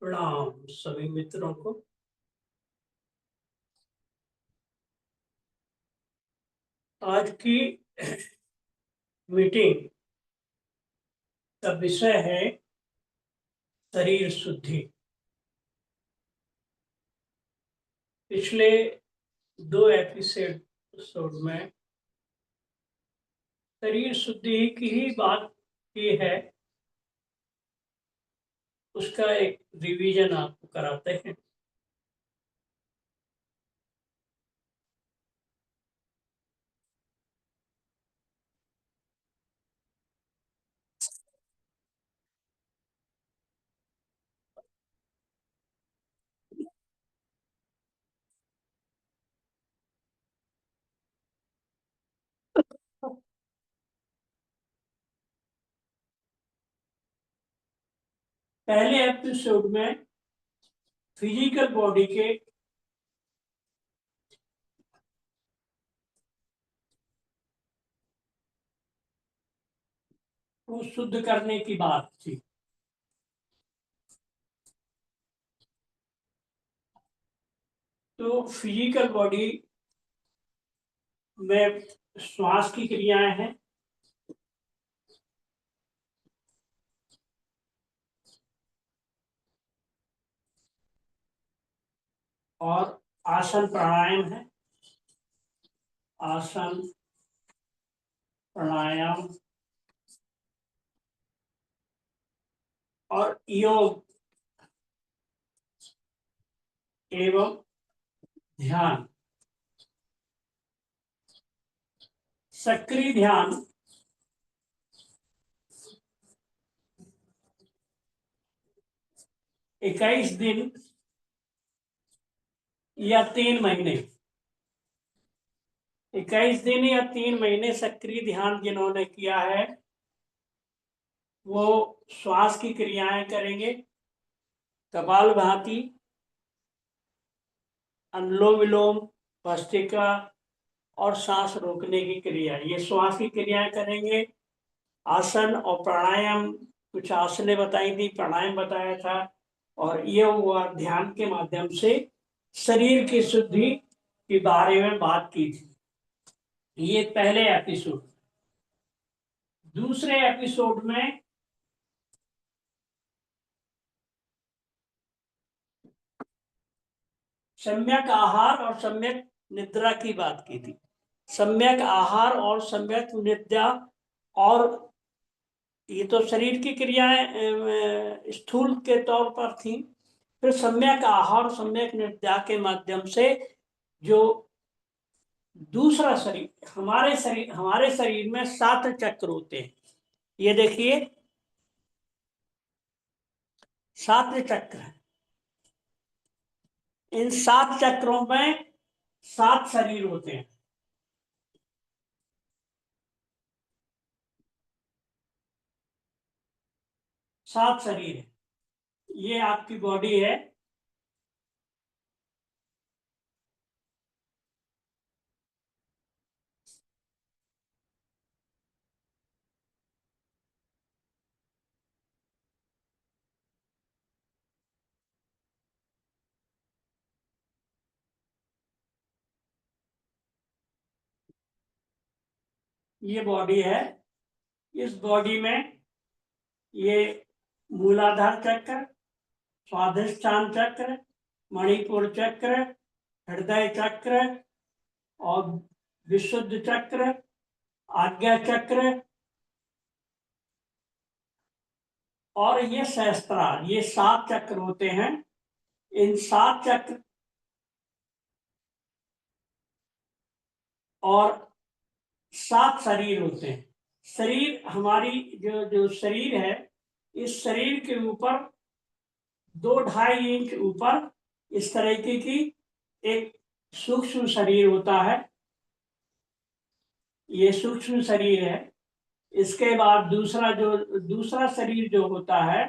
प्रणाम सभी मित्रों को। आज की मीटिंग का विषय है शरीर शुद्धि। पिछले 2 एपिसोड में शरीर शुद्धि की ही बात की है, उसका एक रिवीजन आपको कराते हैं। पहले एपिसोड में फिजिकल बॉडी के को शुद्ध करने की बात थी। तो फिजिकल बॉडी में श्वास की क्रियाएं हैं, और आसन प्राणायाम है। आसन प्राणायाम और योग एवं ध्यान। सक्रिय ध्यान 21 दिन या 3 महीने, 21 दिन या 3 महीने सक्रिय ध्यान जिन्होंने किया है वो श्वास की क्रियाएं करेंगे। कपालभाति, अनुलोम विलोम, भस्त्रिका और सांस रोकने की क्रिया, ये श्वास की क्रियाएं करेंगे। आसन और प्राणायाम, कुछ आसने बताई थी, प्राणायाम बताया था, और ये हुआ ध्यान के माध्यम से शरीर की शुद्धि के बारे में बात की थी। ये पहले एपिसोड। दूसरे एपिसोड में सम्यक आहार और सम्यक निद्रा की बात की थी। सम्यक आहार और सम्यक निद्रा, और ये तो शरीर की क्रियाएं स्थूल के तौर पर थी। फिर सम्यक आहार सम्यक निद्रा के माध्यम से जो दूसरा शरीर, हमारे शरीर में 7 चक्र होते हैं। ये देखिए 7 चक्र हैं। इन 7 चक्रों में 7 शरीर होते हैं। सात शरीर है। ये आपकी बॉडी है। ये बॉडी है। इस बॉडी में ये मूलाधार चक्र, स्वाधिष्ठान चक्र, मणिपुर चक्र, हृदय चक्र और विशुद्ध चक्र, आज्ञा चक्र और ये सहस्त्रार, ये 7 चक्र होते हैं। इन 7 चक्र और 7 शरीर होते हैं। शरीर हमारी जो जो शरीर है, इस शरीर के ऊपर 2-2.5 इंच ऊपर इस तरीके की एक सूक्ष्म शरीर होता है। ये सूक्ष्म शरीर है। इसके बाद दूसरा शरीर जो होता है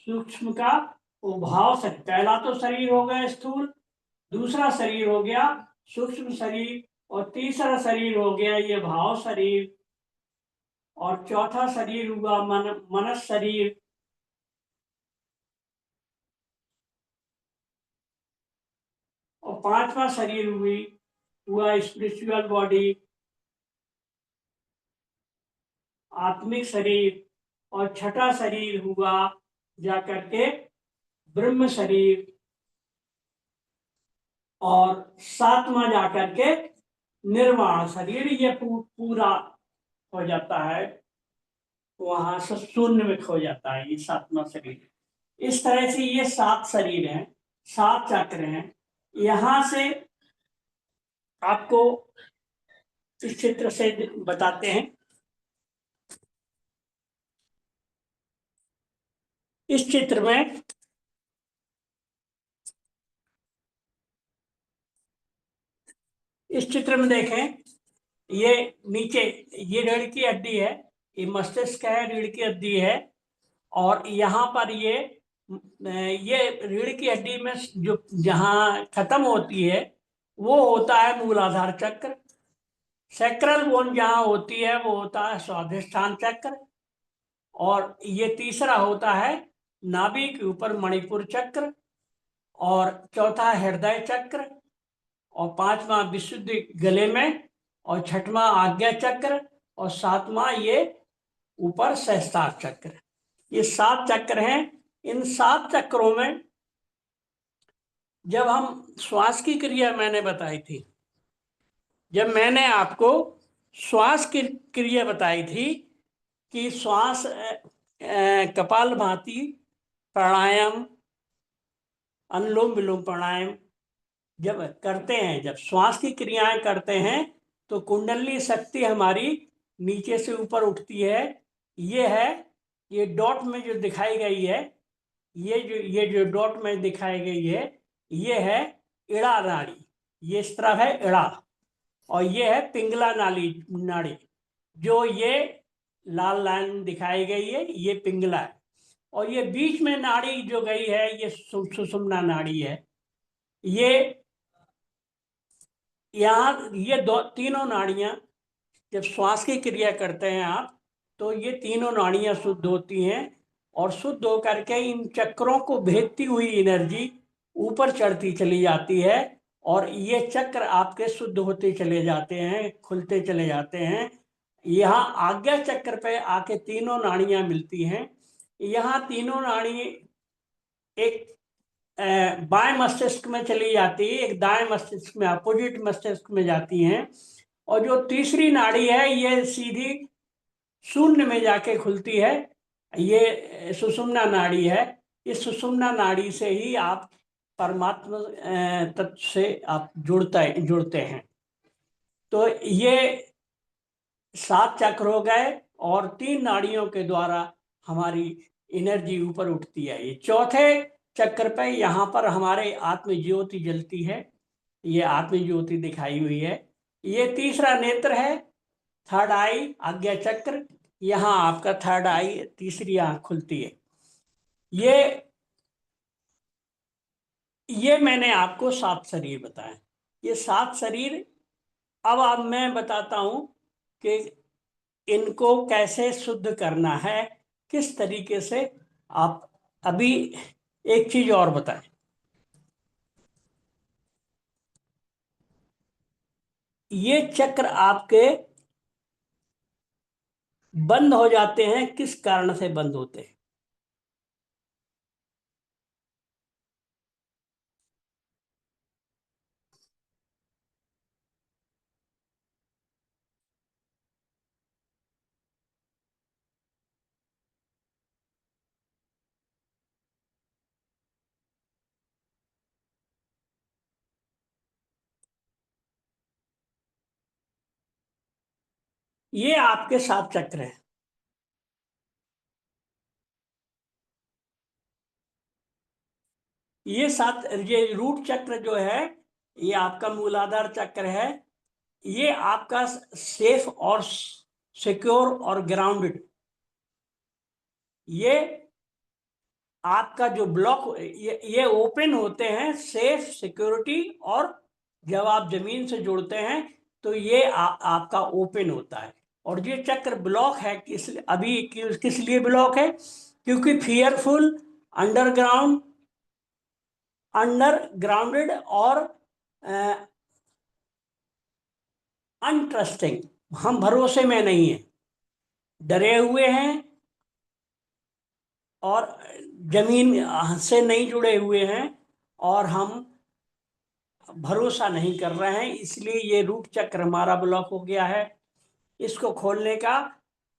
सूक्ष्म का, वो भाव शरीर। पहला तो शरीर हो गया स्थूल, दूसरा शरीर हो गया सूक्ष्म शरीर, और तीसरा शरीर हो गया ये भाव शरीर, और चौथा शरीर हुआ मनस शरीर, और पांचवा शरीर हुआ स्पिरिचुअल बॉडी, आत्मिक शरीर, और छठा शरीर हुआ जाकर के ब्रह्म शरीर, और सातवां जाकर के निर्वाण शरीर। ये पूरा हो जाता है, वहां से शून्य में खो जाता है ये सातवां शरीर। इस तरह से ये 7 शरीर हैं, 7 चक्र हैं। यहां से आपको इस चित्र से बताते हैं। इस चित्र में देखें, ये नीचे ये रीढ़ की हड्डी है, ये मस्तिष्क है, रीढ़ की हड्डी है, और यहाँ पर ये रीढ़ की हड्डी में जो जहाँ खत्म होती है वो होता है मूलाधार चक्र। सैक्रल बोन जहाँ होती है वो होता है स्वाधिष्ठान चक्र, और ये तीसरा होता है नाभि के ऊपर मणिपुर चक्र, और चौथा हृदय चक्र, और पांचवा विशुद्धि गले में, और छठवां आज्ञा चक्र, और सातवां ये ऊपर सहस्त्रार चक्र। ये 7 चक्र हैं। इन 7 चक्रों में जब हम श्वास की क्रिया मैंने बताई थी, जब मैंने आपको श्वास की क्रिया बताई थी कि श्वास कपालभाति प्राणायाम, अनुलोम विलोम प्राणायाम जब करते हैं, जब श्वास की क्रियाएं करते हैं, तो कुंडली शक्ति हमारी नीचे से ऊपर उठती है। ये है, ये डॉट में जो दिखाई गई है, ये जो डॉट में दिखाई गई है, ये है इड़ा नाड़ी। ये इस तरफ है इड़ा, और ये है पिंगला नाड़ी। जो ये लाल लाइन दिखाई गई है ये पिंगला है, और ये बीच में नाड़ी जो गई है ये सुषुम्ना नाड़ी है। ये यहाँ ये दो तीनों नाड़ियां जब श्वास की क्रिया करते हैं आप, तो ये तीनों नाड़ियां शुद्ध होती हैं, और शुद्ध होकर के इन चक्रों को भेजती हुई एनर्जी ऊपर चढ़ती चली जाती है, और ये चक्र आपके शुद्ध होते चले जाते हैं, खुलते चले जाते हैं। यहाँ आज्ञा चक्र पे आके तीनों नाड़ियां मिलती हैं। यहाँ तीनों नाड़ी एक बाएं मस्तिष्क में चली जाती है, एक दाएं मस्तिष्क में, अपोजिट मस्तिष्क में जाती हैं, और जो तीसरी नाड़ी है ये सीधी शून्य में जाके खुलती है। ये सुषुम्ना नाड़ी है। इस सुषुम्ना नाड़ी से ही आप परमात्मा तत्व से आप जुड़ते हैं। तो ये 7 चक्र हो गए, और 3 नाड़ियों के द्वारा हमारी एनर्जी ऊपर उठती है। ये चौथे चक्र पे यहाँ पर हमारे आत्म ज्योति जलती है। ये आत्म ज्योति दिखाई हुई है। ये तीसरा नेत्र है, थर्ड आई आज्ञा चक्र। यहाँ आपका थर्ड आई, तीसरी आंख खुलती है। ये ये मैंने आपको 7 शरीर बताए। ये 7 शरीर, अब मैं बताता हूं कि इनको कैसे शुद्ध करना है, किस तरीके से। आप अभी एक चीज और बताएं, ये चक्र आपके बंद हो जाते हैं, किस कारण से बंद होते हैं? ये आपके 7 चक्र हैं। ये रूट चक्र जो है, ये आपका मूलाधार चक्र है। ये आपका सेफ और सिक्योर और ग्राउंडेड, ये आपका जो ब्लॉक, ये ओपन होते हैं सेफ सिक्योरिटी, और जब आप जमीन से जुड़ते हैं तो ये आपका ओपन होता है। और ये चक्र ब्लॉक है अभी किस लिए ब्लॉक है? क्योंकि फियरफुल, अंडरग्राउंड, अंडरग्राउंडेड और अनट्रस्टिंग, हम भरोसे में नहीं है, डरे हुए हैं और जमीन से नहीं जुड़े हुए हैं, और हम भरोसा नहीं कर रहे हैं, इसलिए ये रूट चक्र हमारा ब्लॉक हो गया है। इसको खोलने का,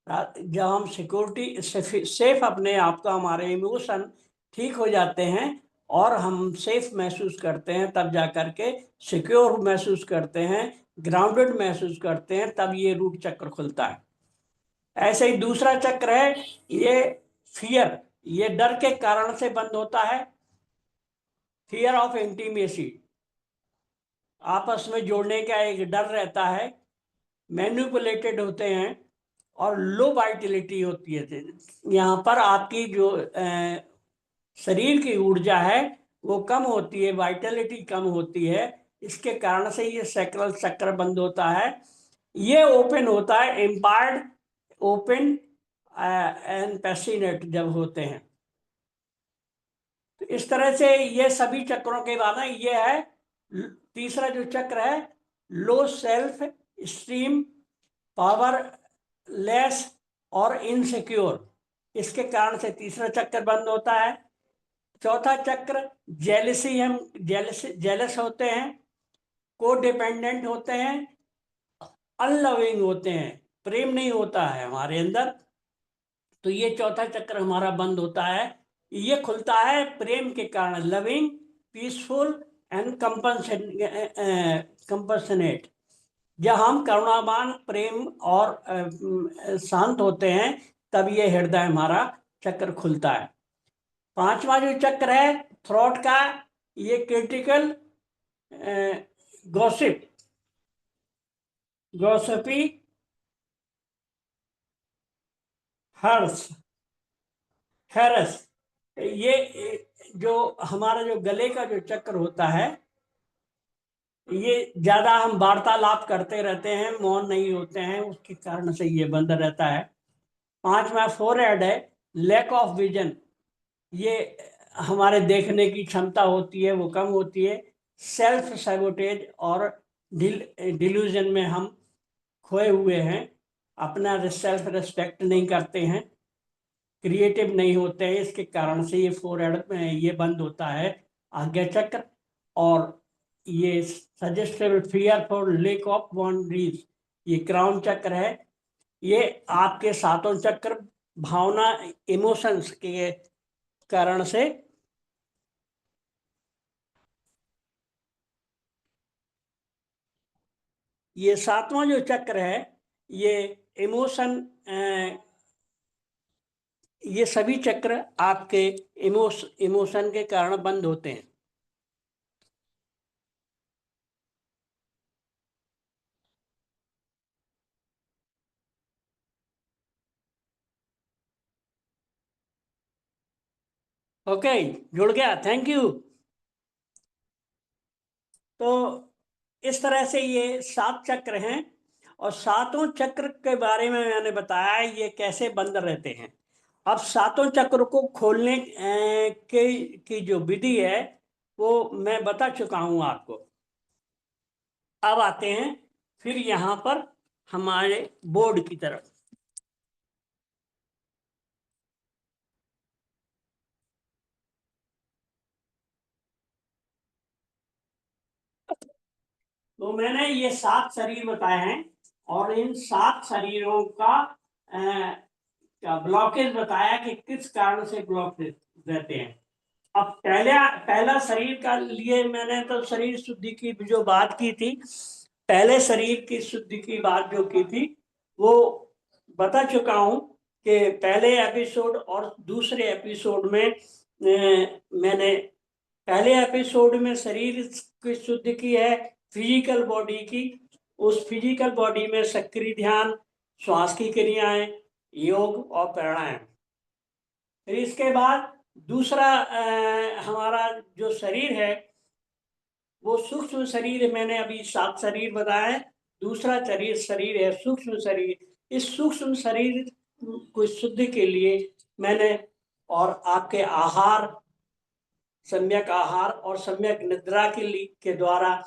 जब हम सिक्योरिटी सेफ अपने आप का, हमारे इमोशन ठीक हो जाते हैं और हम सेफ महसूस करते हैं, तब जा करके सिक्योर महसूस करते हैं, ग्राउंडेड महसूस करते हैं, तब ये रूट चक्र खुलता है। ऐसे ही दूसरा चक्र है, ये फियर, ये डर के कारण से बंद होता है। फियर ऑफ इंटीमेसी, आपस में जोड़ने का एक डर रहता है, मैनिपुलेटेड होते हैं और लो वाइटलिटी होती है। यहाँ पर आपकी जो शरीर की ऊर्जा है वो कम होती है, वाइटलिटी कम होती है, इसके कारण से ये सैक्रल चक्र बंद होता है। ये ओपन होता है एम्पायर्ड, ओपन एंड पैसिनेट जब होते हैं। तो इस तरह से ये सभी चक्रों के बाद ये है तीसरा जो चक्र है, low self esteem, power less और इनसिक्योर, इसके कारण से तीसरा चक्र बंद होता है। चौथा चक्र जेलसी, हम जेलस होते हैं, को डिपेंडेंट होते हैं, अनलविंग होते हैं, प्रेम नहीं होता है हमारे अंदर, तो ये चौथा चक्र हमारा बंद होता है। ये खुलता है प्रेम के कारण, लविंग, पीसफुल एंड कंपनसेनेट। जब हम करुणावान, प्रेम और शांत होते हैं, तब ये हृदय हमारा चक्र खुलता है। पांचवा जो चक्र है थ्रॉट का, ये क्रिटिकल गॉसिप, गॉसिपी, हर्ष, हैरस, ये जो हमारा जो गले का जो चक्र होता है, ये ज्यादा हम वार्तालाप करते रहते हैं, मौन नहीं होते हैं, उसके कारण से ये बंद रहता है। पांचवा फोरहेड है, लैक ऑफ विजन, ये हमारे देखने की क्षमता होती है वो कम होती है। सेल्फ सैबोटेज और डिल्यूजन में हम खोए हुए हैं, अपना सेल्फ रिस्पेक्ट नहीं करते हैं, क्रिएटिव नहीं होते हैं, इसके कारण से ये फोरहेड में ये बंद होता है आज्ञा चक्र। और ये suggestible fear for lake of boundaries, ये क्राउन चक्र है। ये आपके सातों चक्र भावना, इमोशंस के कारण से, ये सातवां जो चक्र है, ये इमोशन, ये सभी चक्र आपके इमोशन के कारण बंद होते हैं। ओके, जुड़ गया, थैंक यू। तो इस तरह से ये 7 चक्र हैं, और सातों चक्र के बारे में मैंने बताया ये कैसे बंद रहते हैं। अब सातों चक्र को खोलने की जो विधि है वो मैं बता चुका हूं आपको। अब आते हैं फिर यहाँ पर हमारे बोर्ड की तरफ। तो मैंने ये 7 शरीर बताए हैं, और इन 7 शरीरों का ब्लॉकेज बताया कि किस कारण से ब्लॉक रहते हैं। अब पहला शरीर का लिए मैंने तो शरीर शुद्धि की जो बात की थी, पहले शरीर की शुद्धि की बात जो की थी वो बता चुका हूं कि पहले एपिसोड और दूसरे एपिसोड में मैंने पहले एपिसोड में शरीर की शुद्धि की है, फिजिकल बॉडी की। उस फिजिकल बॉडी में सक्रिय ध्यान, श्वास की क्रियाएं, योग और प्राणायाम। फिर इसके बाद दूसरा हमारा जो शरीर है वो सूक्ष्म शरीर, मैंने अभी 7 शरीर बताया है। दूसरा शरीर है सूक्ष्म शरीर। इस सूक्ष्म शरीर को शुद्धि के लिए मैंने और आपके आहार, सम्यक आहार और सम्यक निद्रा के द्वारा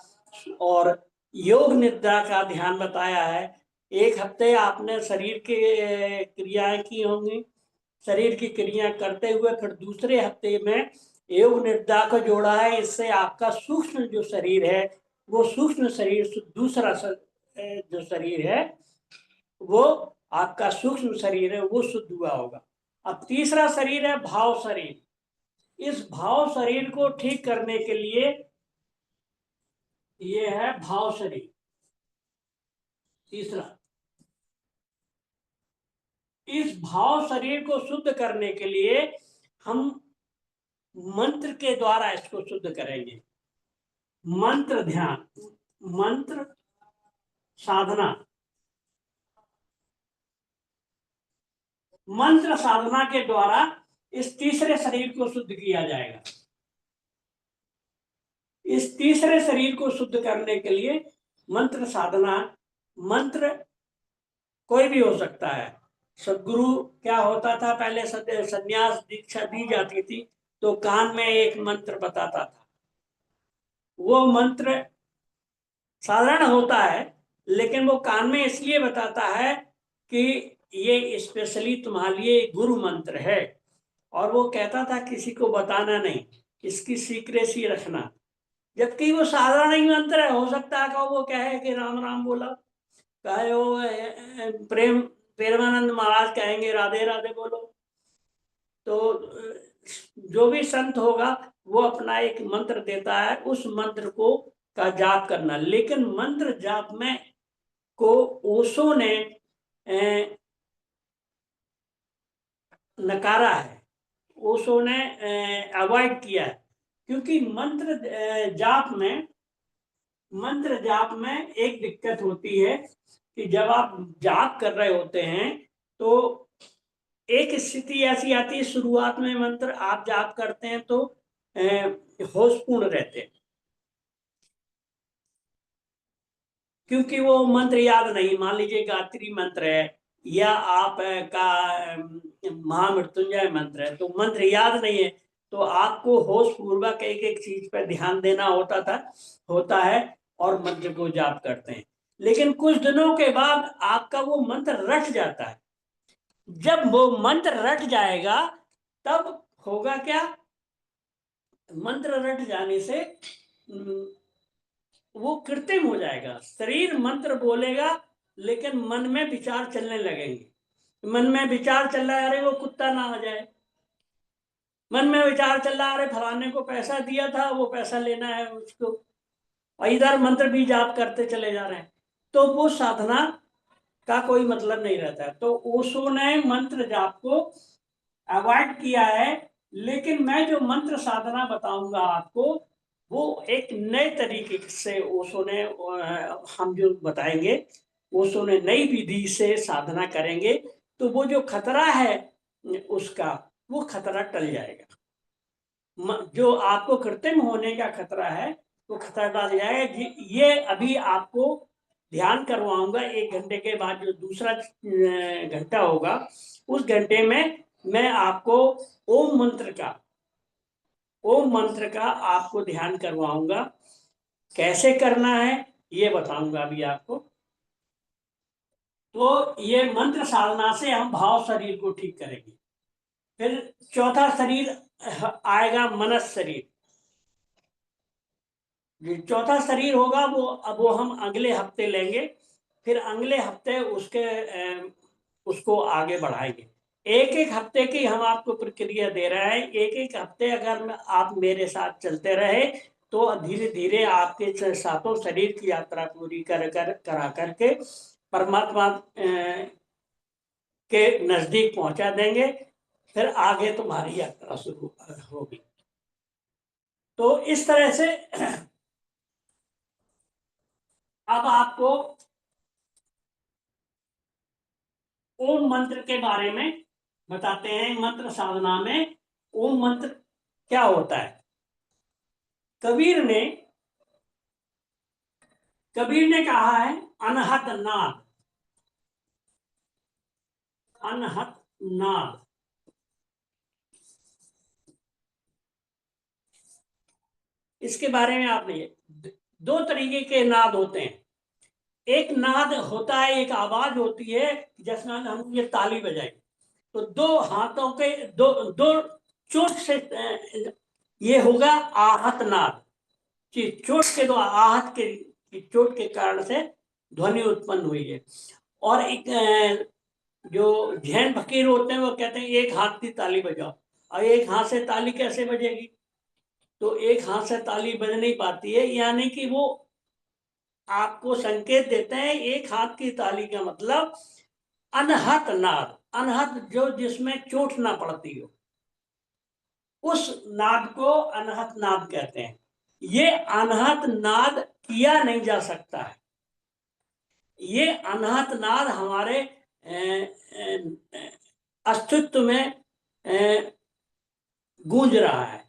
और योग निद्रा का ध्यान बताया है। 1 हफ्ते आपने शरीर की क्रियाएं की होंगी, शरीर की क्रिया करते हुए फिर दूसरे हफ्ते में योग निद्रा को जोड़ा है। इससे आपका सूक्ष्म जो शरीर है वो सूक्ष्म शरीर, दूसरा जो शरीर है वो आपका सूक्ष्म शरीर है वो शुद्ध हुआ होगा। अब तीसरा शरीर है भाव शरीर। इस भाव शरीर को ठीक करने के लिए ये है भाव शरीर तीसरा। इस भाव शरीर को शुद्ध करने के लिए हम मंत्र के द्वारा इसको शुद्ध करेंगे। मंत्र ध्यान, मंत्र साधना, मंत्र साधना के द्वारा इस तीसरे शरीर को शुद्ध किया जाएगा। इस तीसरे शरीर को शुद्ध करने के लिए मंत्र साधना, मंत्र कोई भी हो सकता है। सदगुरु क्या होता था, पहले संन्यास दीक्षा दी जाती थी तो कान में एक मंत्र बताता था। वो मंत्र साधारण होता है लेकिन वो कान में इसलिए बताता है कि ये स्पेशली तुम्हारे लिए गुरु मंत्र है। और वो कहता था किसी को बताना नहीं, इसकी सीक्रेसी रखना। जबकि वो साधारण ही मंत्र है, हो सकता है कि वो कहे कि राम राम बोला, कहे वो प्रेमानंद महाराज कहेंगे राधे राधे बोलो। तो जो भी संत होगा वो अपना एक मंत्र देता है, उस मंत्र को का जाप करना। लेकिन मंत्र जाप में को ओशो ने नकारा है, ओशो ने अवॉइड किया है। क्योंकि मंत्र जाप में एक दिक्कत होती है कि जब आप जाप कर रहे होते हैं तो एक स्थिति ऐसी आती है, शुरुआत में मंत्र आप जाप करते हैं तो होशपूर्ण रहते हैं, क्योंकि वो मंत्र याद नहीं। मान लीजिए गायत्री मंत्र है या आप का महामृत्युंजय मंत्र है, तो मंत्र याद नहीं है तो आपको होश पूर्वक एक एक चीज पर ध्यान देना होता है और मंत्र को जाप करते हैं। लेकिन कुछ दिनों के बाद आपका वो मंत्र रट जाता है। जब वो मंत्र रट जाएगा तब होगा क्या, मंत्र रट जाने से वो कृत्रिम हो जाएगा। शरीर मंत्र बोलेगा लेकिन मन में विचार चलने लगेंगे। मन में विचार चल रहा है, अरे वो कुत्ता ना आ जाए। मन में विचार चल रहा है, अरे फलाने को पैसा दिया था, वो पैसा लेना है उसको। और इधर मंत्र भी जाप करते चले जा रहे हैं, तो वो साधना का कोई मतलब नहीं रहता है। तो ओशो ने मंत्र जाप को अवॉइड किया है। लेकिन मैं जो मंत्र साधना बताऊंगा आपको वो एक नए तरीके से ओशो ने हम जो बताएंगे, ओशो ने नई विधि से साधना करेंगे तो वो जो खतरा है उसका, वो खतरा टल जाएगा। जो आपको कृत्रिम होने का खतरा है वो खतरा टल जाएगा। ये अभी आपको ध्यान करवाऊंगा 1 घंटे के बाद। जो दूसरा घंटा होगा उस घंटे में मैं आपको ओम मंत्र का आपको ध्यान करवाऊंगा। कैसे करना है ये बताऊंगा अभी आपको। तो ये मंत्र साधना से हम भाव शरीर को ठीक करेंगे। फिर चौथा शरीर आएगा मनस शरीर। जो चौथा शरीर होगा वो हम अगले हफ्ते लेंगे। फिर अगले हफ्ते उसको आगे बढ़ाएंगे। एक एक हफ्ते की हम आपको प्रक्रिया दे रहे हैं। एक एक हफ्ते अगर आप मेरे साथ चलते रहे तो धीरे धीरे आपके 7 शरीर की यात्रा पूरी करा करके परमात्मा के नजदीक पहुंचा देंगे, फिर आगे तुम्हारी यात्रा शुरू होगी। तो इस तरह से अब आपको ओम मंत्र के बारे में बताते हैं। मंत्र साधना में ओम मंत्र क्या होता है। कबीर ने कहा है अनहत नाद, अनहत नाद। इसके बारे में आपने, दो तरीके के नाद होते हैं। एक नाद होता है, एक आवाज होती है जिसमें हम ये ताली बजाएं, तो दो हाथों के दो दो चोट से ये होगा आहत नाद। चोट के दो आहत के चोट के कारण से ध्वनि उत्पन्न हुई है। और एक जो जैन फकीर होते हैं वो कहते हैं एक हाथ की ताली बजाओ। और एक हाथ से ताली कैसे बजेगी, तो एक हाथ से ताली बज नहीं पाती है, यानी कि वो आपको संकेत देते हैं एक हाथ की ताली का मतलब अनहत नाद। अनहत जो जिसमें चोट ना पड़ती हो, उस नाद को अनहत नाद कहते हैं। ये अनहत नाद किया नहीं जा सकता है। ये अनहत नाद हमारे अस्तित्व में गूंज रहा है।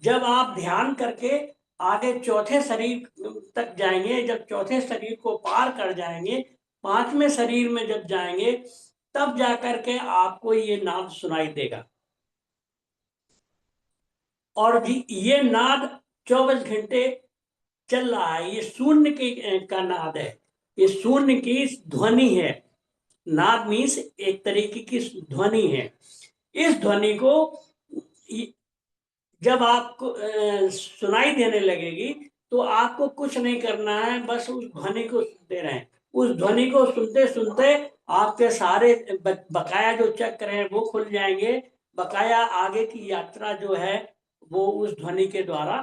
जब आप ध्यान करके आगे चौथे शरीर तक जाएंगे, जब चौथे शरीर को पार कर जाएंगे, पांचवें शरीर में जब जाएंगे, तब जाकर के आपको ये नाद सुनाई देगा। और ये नाद 24 घंटे चल रहा है। ये शून्य का नाद है, ये शून्य की ध्वनि है। नाद मीन्स एक तरीके की ध्वनि है। इस ध्वनि को जब आपको सुनाई देने लगेगी तो आपको कुछ नहीं करना है, बस उस ध्वनि को सुनते रहें। उस ध्वनि को सुनते सुनते आपके सारे बकाया जो चक्र हैं वो खुल जाएंगे। बकाया आगे की यात्रा जो है वो उस ध्वनि के द्वारा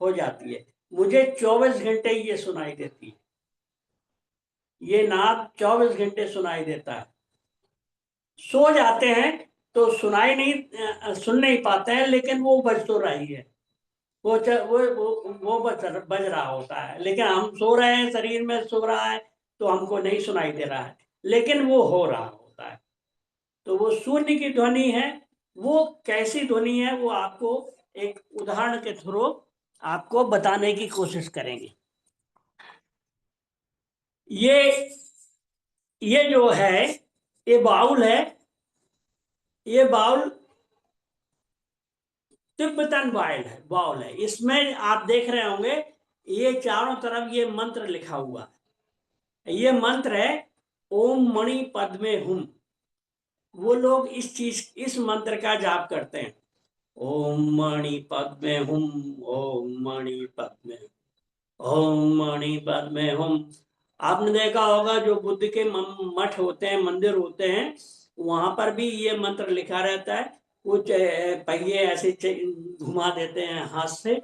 हो जाती है। मुझे 24 घंटे ये सुनाई देती है, ये नाद 24 घंटे सुनाई देता है। सो जाते हैं तो सुनाई नहीं, सुन नहीं पाते हैं, लेकिन वो बज तो रही है। वो बज रहा होता है, लेकिन हम सो रहे हैं, शरीर में सो रहा है तो हमको नहीं सुनाई दे रहा है, लेकिन वो हो रहा होता है। तो वो शून्य की ध्वनि है। वो कैसी ध्वनि है वो आपको एक उदाहरण के थ्रू आपको बताने की कोशिश करेंगे। ये ये जो है ये बाउल है। ये बाउल तिब्बतन बाउल है। इसमें आप देख रहे होंगे ये चारों तरफ ये मंत्र लिखा हुआ है। ये मंत्र है ओम मणि पद्मे हुम। वो लोग इस मंत्र का जाप करते हैं। ओम मणि पद्मे हुम, ओम मणि पद्मे, ओम मणि पद्मे हुम। आपने देखा होगा जो बुद्ध के मठ होते हैं, मंदिर होते हैं, वहां पर भी ये मंत्र लिखा रहता है। कुछ पहिए ऐसे घुमा देते हैं हाथ से,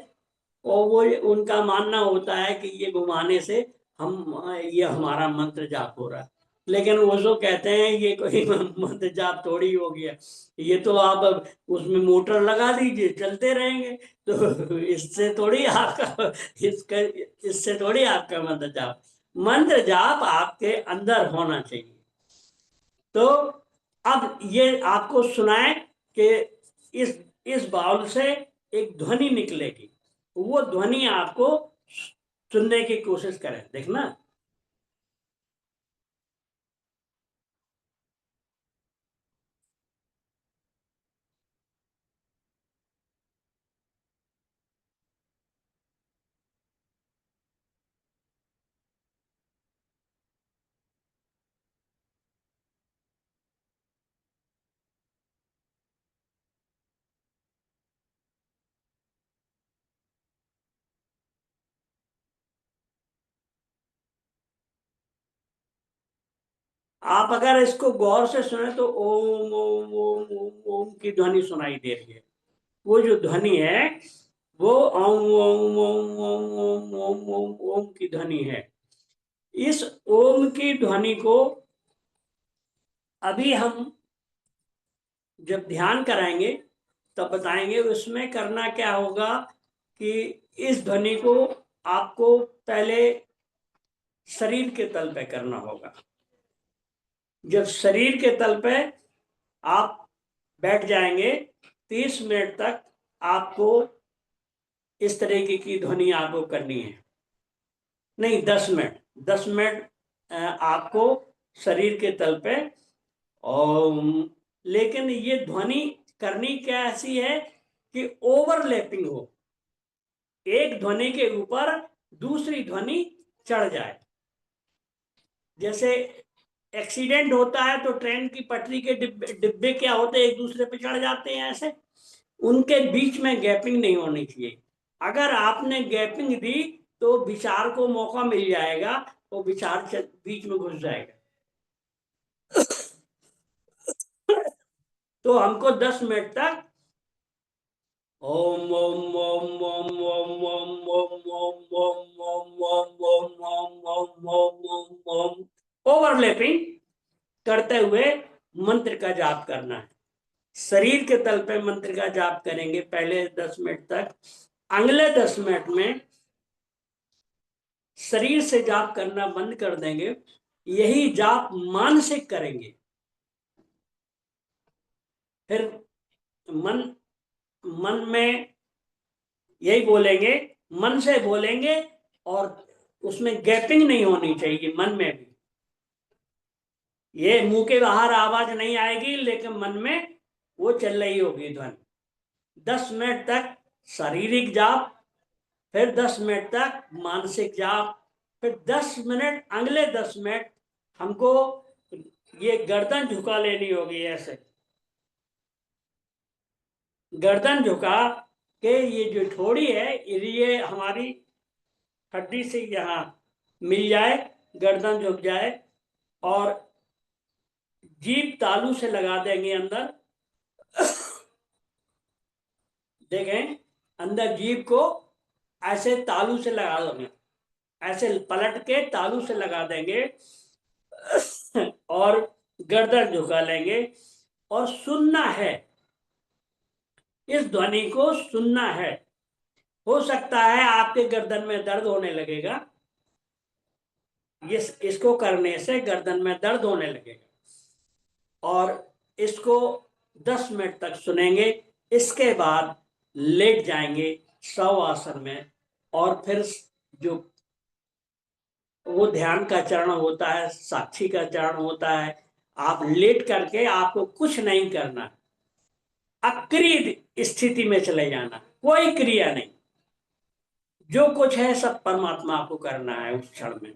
और वो उनका मानना होता है कि ये घुमाने से ये हमारा मंत्र जाप हो रहा है। लेकिन वो जो कहते हैं ये कोई मंत्र जाप थोड़ी हो गया, ये तो आप अब उसमें मोटर लगा दीजिए चलते रहेंगे, तो इससे थोड़ी आपका इससे थोड़ी आपका मंत्र जाप आपके अंदर होना चाहिए। तो अब ये आपको सुनाए कि इस इस बाउल से एक ध्वनि निकलेगी, वो ध्वनि आपको सुनने की कोशिश करें, देखना। आप अगर इसको गौर से सुने तो ओम ओम ओम ओम ओम की ध्वनि सुनाई दे रही है। वो जो ध्वनि है वो ओम ओम ओम ओम ओम ओम ओम ओम की ध्वनि है। इस ओम की ध्वनि को अभी हम जब ध्यान कराएंगे तब बताएंगे। उसमें करना क्या होगा कि इस ध्वनि को आपको पहले शरीर के तल पे करना होगा। जब शरीर के तल पे आप बैठ जाएंगे 30 मिनट तक आपको इस तरीके की ध्वनि आपको करनी है। नहीं, 10 मिनट, 10 मिनट आपको शरीर के तल पे ओम। लेकिन ये ध्वनि करनी क्या ऐसी है कि ओवरलैपिंग हो, एक ध्वनि के ऊपर दूसरी ध्वनि चढ़ जाए। जैसे एक्सीडेंट होता है तो ट्रेन की पटरी के डिब्बे क्या होते हैं, एक दूसरे पे चढ़ जाते हैं, ऐसे उनके बीच में गैपिंग नहीं होनी चाहिए। अगर आपने गैपिंग दी तो विचार को मौका मिल जाएगा, तो विचार बीच में घुस जाएगा। तो हमको 10 मिनट तक ओम ओम ओम ओम ओम ओम ओम ओम ओम ओम ओम ओम ओम ओम ओम ओम ओम ओवरलैपिंग करते हुए मंत्र का जाप करना है। शरीर के तल पे मंत्र का जाप करेंगे पहले 10 मिनट तक। अगले 10 मिनट में शरीर से जाप करना बंद कर देंगे, यही जाप मानसिक करेंगे। फिर मन मन में यही बोलेंगे, मन से बोलेंगे, और उसमें गैपिंग नहीं होनी चाहिए। मन में भी ये मुंह के बाहर आवाज नहीं आएगी, लेकिन मन में वो चल रही होगी ध्वनि। 10 मिनट तक शारीरिक जाप, फिर 10 मिनट तक मानसिक जाप, फिर 10 मिनट, अगले 10 मिनट हमको ये गर्दन झुका लेनी होगी। ऐसे गर्दन झुका के ये जो थोड़ी है ये हमारी हड्डी से यहाँ मिल जाए, गर्दन झुक जाए, और जीभ तालू से लगा देंगे अंदर। देखें, अंदर जीभ को ऐसे तालू से लगा देंगे, ऐसे पलट के तालू से लगा देंगे और गर्दन झुका लेंगे और सुनना है, इस ध्वनि को सुनना है। हो सकता है आपके गर्दन में दर्द होने लगेगा, इसको करने से गर्दन में दर्द होने लगेगा। और इसको 10 मिनट तक सुनेंगे। इसके बाद लेट जाएंगे शव आसन में, और फिर जो वो ध्यान का चरण होता है, साक्षी का चरण होता है, आप लेट करके आपको कुछ नहीं करना, अक्रिय स्थिति में चले जाना, कोई क्रिया नहीं, जो कुछ है सब परमात्मा को करना है उस क्षण में।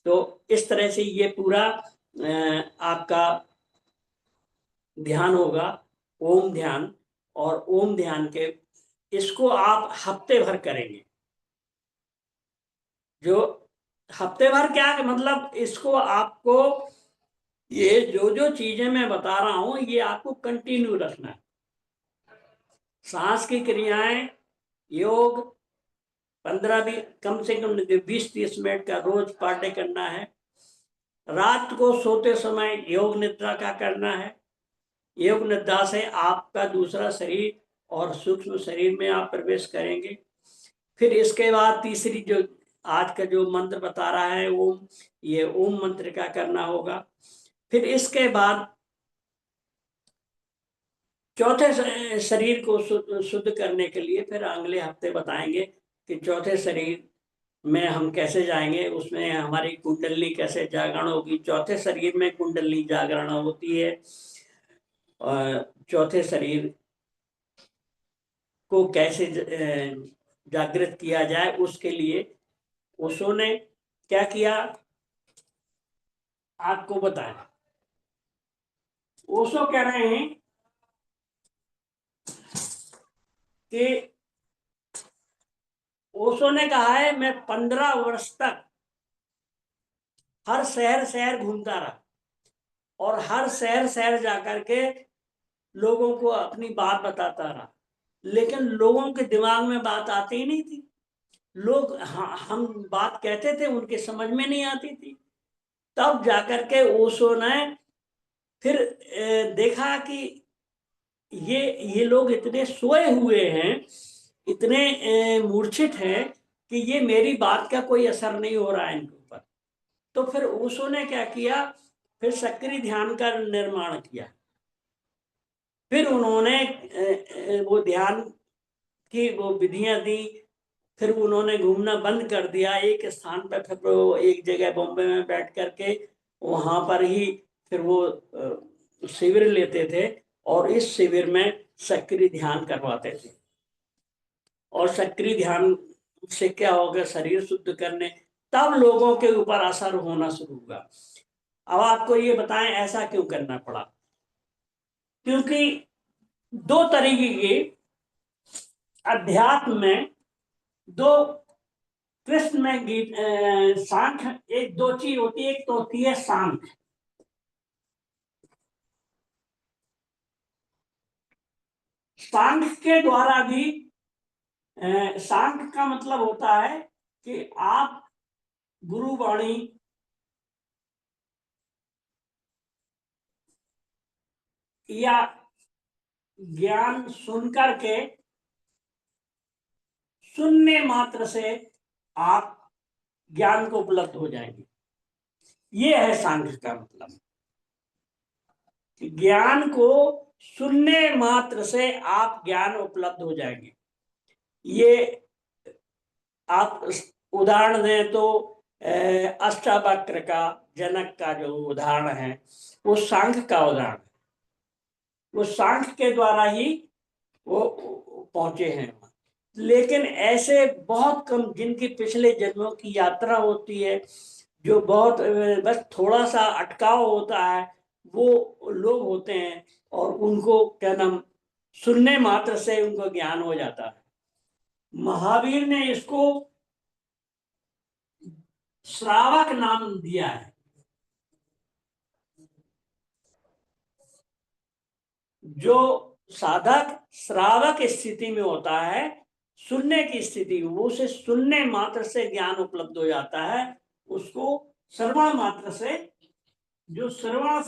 तो इस तरह से ये पूरा आपका ध्यान होगा, ओम ध्यान। और ओम ध्यान के इसको आप हफ्ते भर करेंगे। जो हफ्ते भर क्या मतलब, इसको आपको ये जो जो चीजें मैं बता रहा हूं ये आपको कंटिन्यू रखना है। सांस की क्रियाएं, योग 15 भी कम से कम 20-30 मिनट का रोज पर डे करना है। रात को सोते समय योग निद्रा का करना है। योग निद्रा से आपका दूसरा शरीर और सूक्ष्म शरीर में आप प्रवेश करेंगे। फिर इसके बाद तीसरी जो आज का जो मंत्र बता रहा है ओम, ये ओम मंत्र का करना होगा। फिर इसके बाद चौथे शरीर को शुद्ध करने के लिए फिर अगले हफ्ते बताएंगे कि चौथे शरीर में हम कैसे जाएंगे, उसमें हमारी कुंडली कैसे जागरण होगी। चौथे शरीर में कुंडली जागरण होती है, और चौथे शरीर को कैसे जागृत किया जाए उसके लिए ओशो ने क्या किया आपको बताया। ओशो कह रहे हैं कि ओशो ने कहा है मैं 15 वर्ष तक हर शहर शहर घूमता रहा, और हर शहर शहर जाकर के लोगों को अपनी बात बताता रहा, लेकिन लोगों के दिमाग में बात आती ही नहीं थी। लोग हम बात कहते थे, उनके समझ में नहीं आती थी। तब जाकर के ओशो ने फिर देखा कि ये लोग इतने सोए हुए हैं, इतने मूर्छित हैं कि ये मेरी बात का कोई असर नहीं हो रहा है इनके ऊपर। तो फिर ओशो ने क्या किया, फिर सक्रिय ध्यान का निर्माण किया। फिर उन्होंने वो ध्यान की वो विधियां दी। फिर उन्होंने घूमना बंद कर दिया एक स्थान पर, फिर वो एक जगह बॉम्बे में बैठ करके वहां पर ही फिर वो शिविर लेते थे, और इस शिविर में सक्रिय ध्यान करवाते थे। और सक्रिय ध्यान से क्या होगा, शरीर शुद्ध करने, तब लोगों के ऊपर असर होना शुरू हुआ। अब आपको ये बताएं ऐसा क्यों करना पड़ा। क्योंकि दो तरीके के अध्यात्म में, दो कृष्ण में गीत सांख्य, एक दो चीज होती है, एक तो होती है सांख्य। सांख्य के द्वारा भी सांख्य का मतलब होता है कि आप गुरुवाणी या ज्ञान सुनकर के सुनने मात्र से आप ज्ञान को उपलब्ध हो जाएंगे। ये है सांख्य का मतलब, कि ज्ञान को सुनने मात्र से आप ज्ञान उपलब्ध हो जाएंगे। ये आप उदाहरण दें तो अष्टावक्र का, जनक का जो उदाहरण है, वो सांख्य का उदाहरण है। वो सांख्य के द्वारा ही वो पहुंचे हैं। लेकिन ऐसे बहुत कम जिनकी पिछले जन्मों की यात्रा होती है, जो बहुत बस थोड़ा सा अटकाव होता है, वो लोग होते हैं, और उनको क्या नाम, सुनने मात्र से उनको ज्ञान हो जाता है। महावीर ने इसको श्रावक नाम दिया है। जो साधक श्रावक स्थिति में होता है, सुनने की स्थिति में, वो उसे सुनने मात्र से ज्ञान उपलब्ध हो जाता है। उसको श्रवण मात्र से, जो श्रवण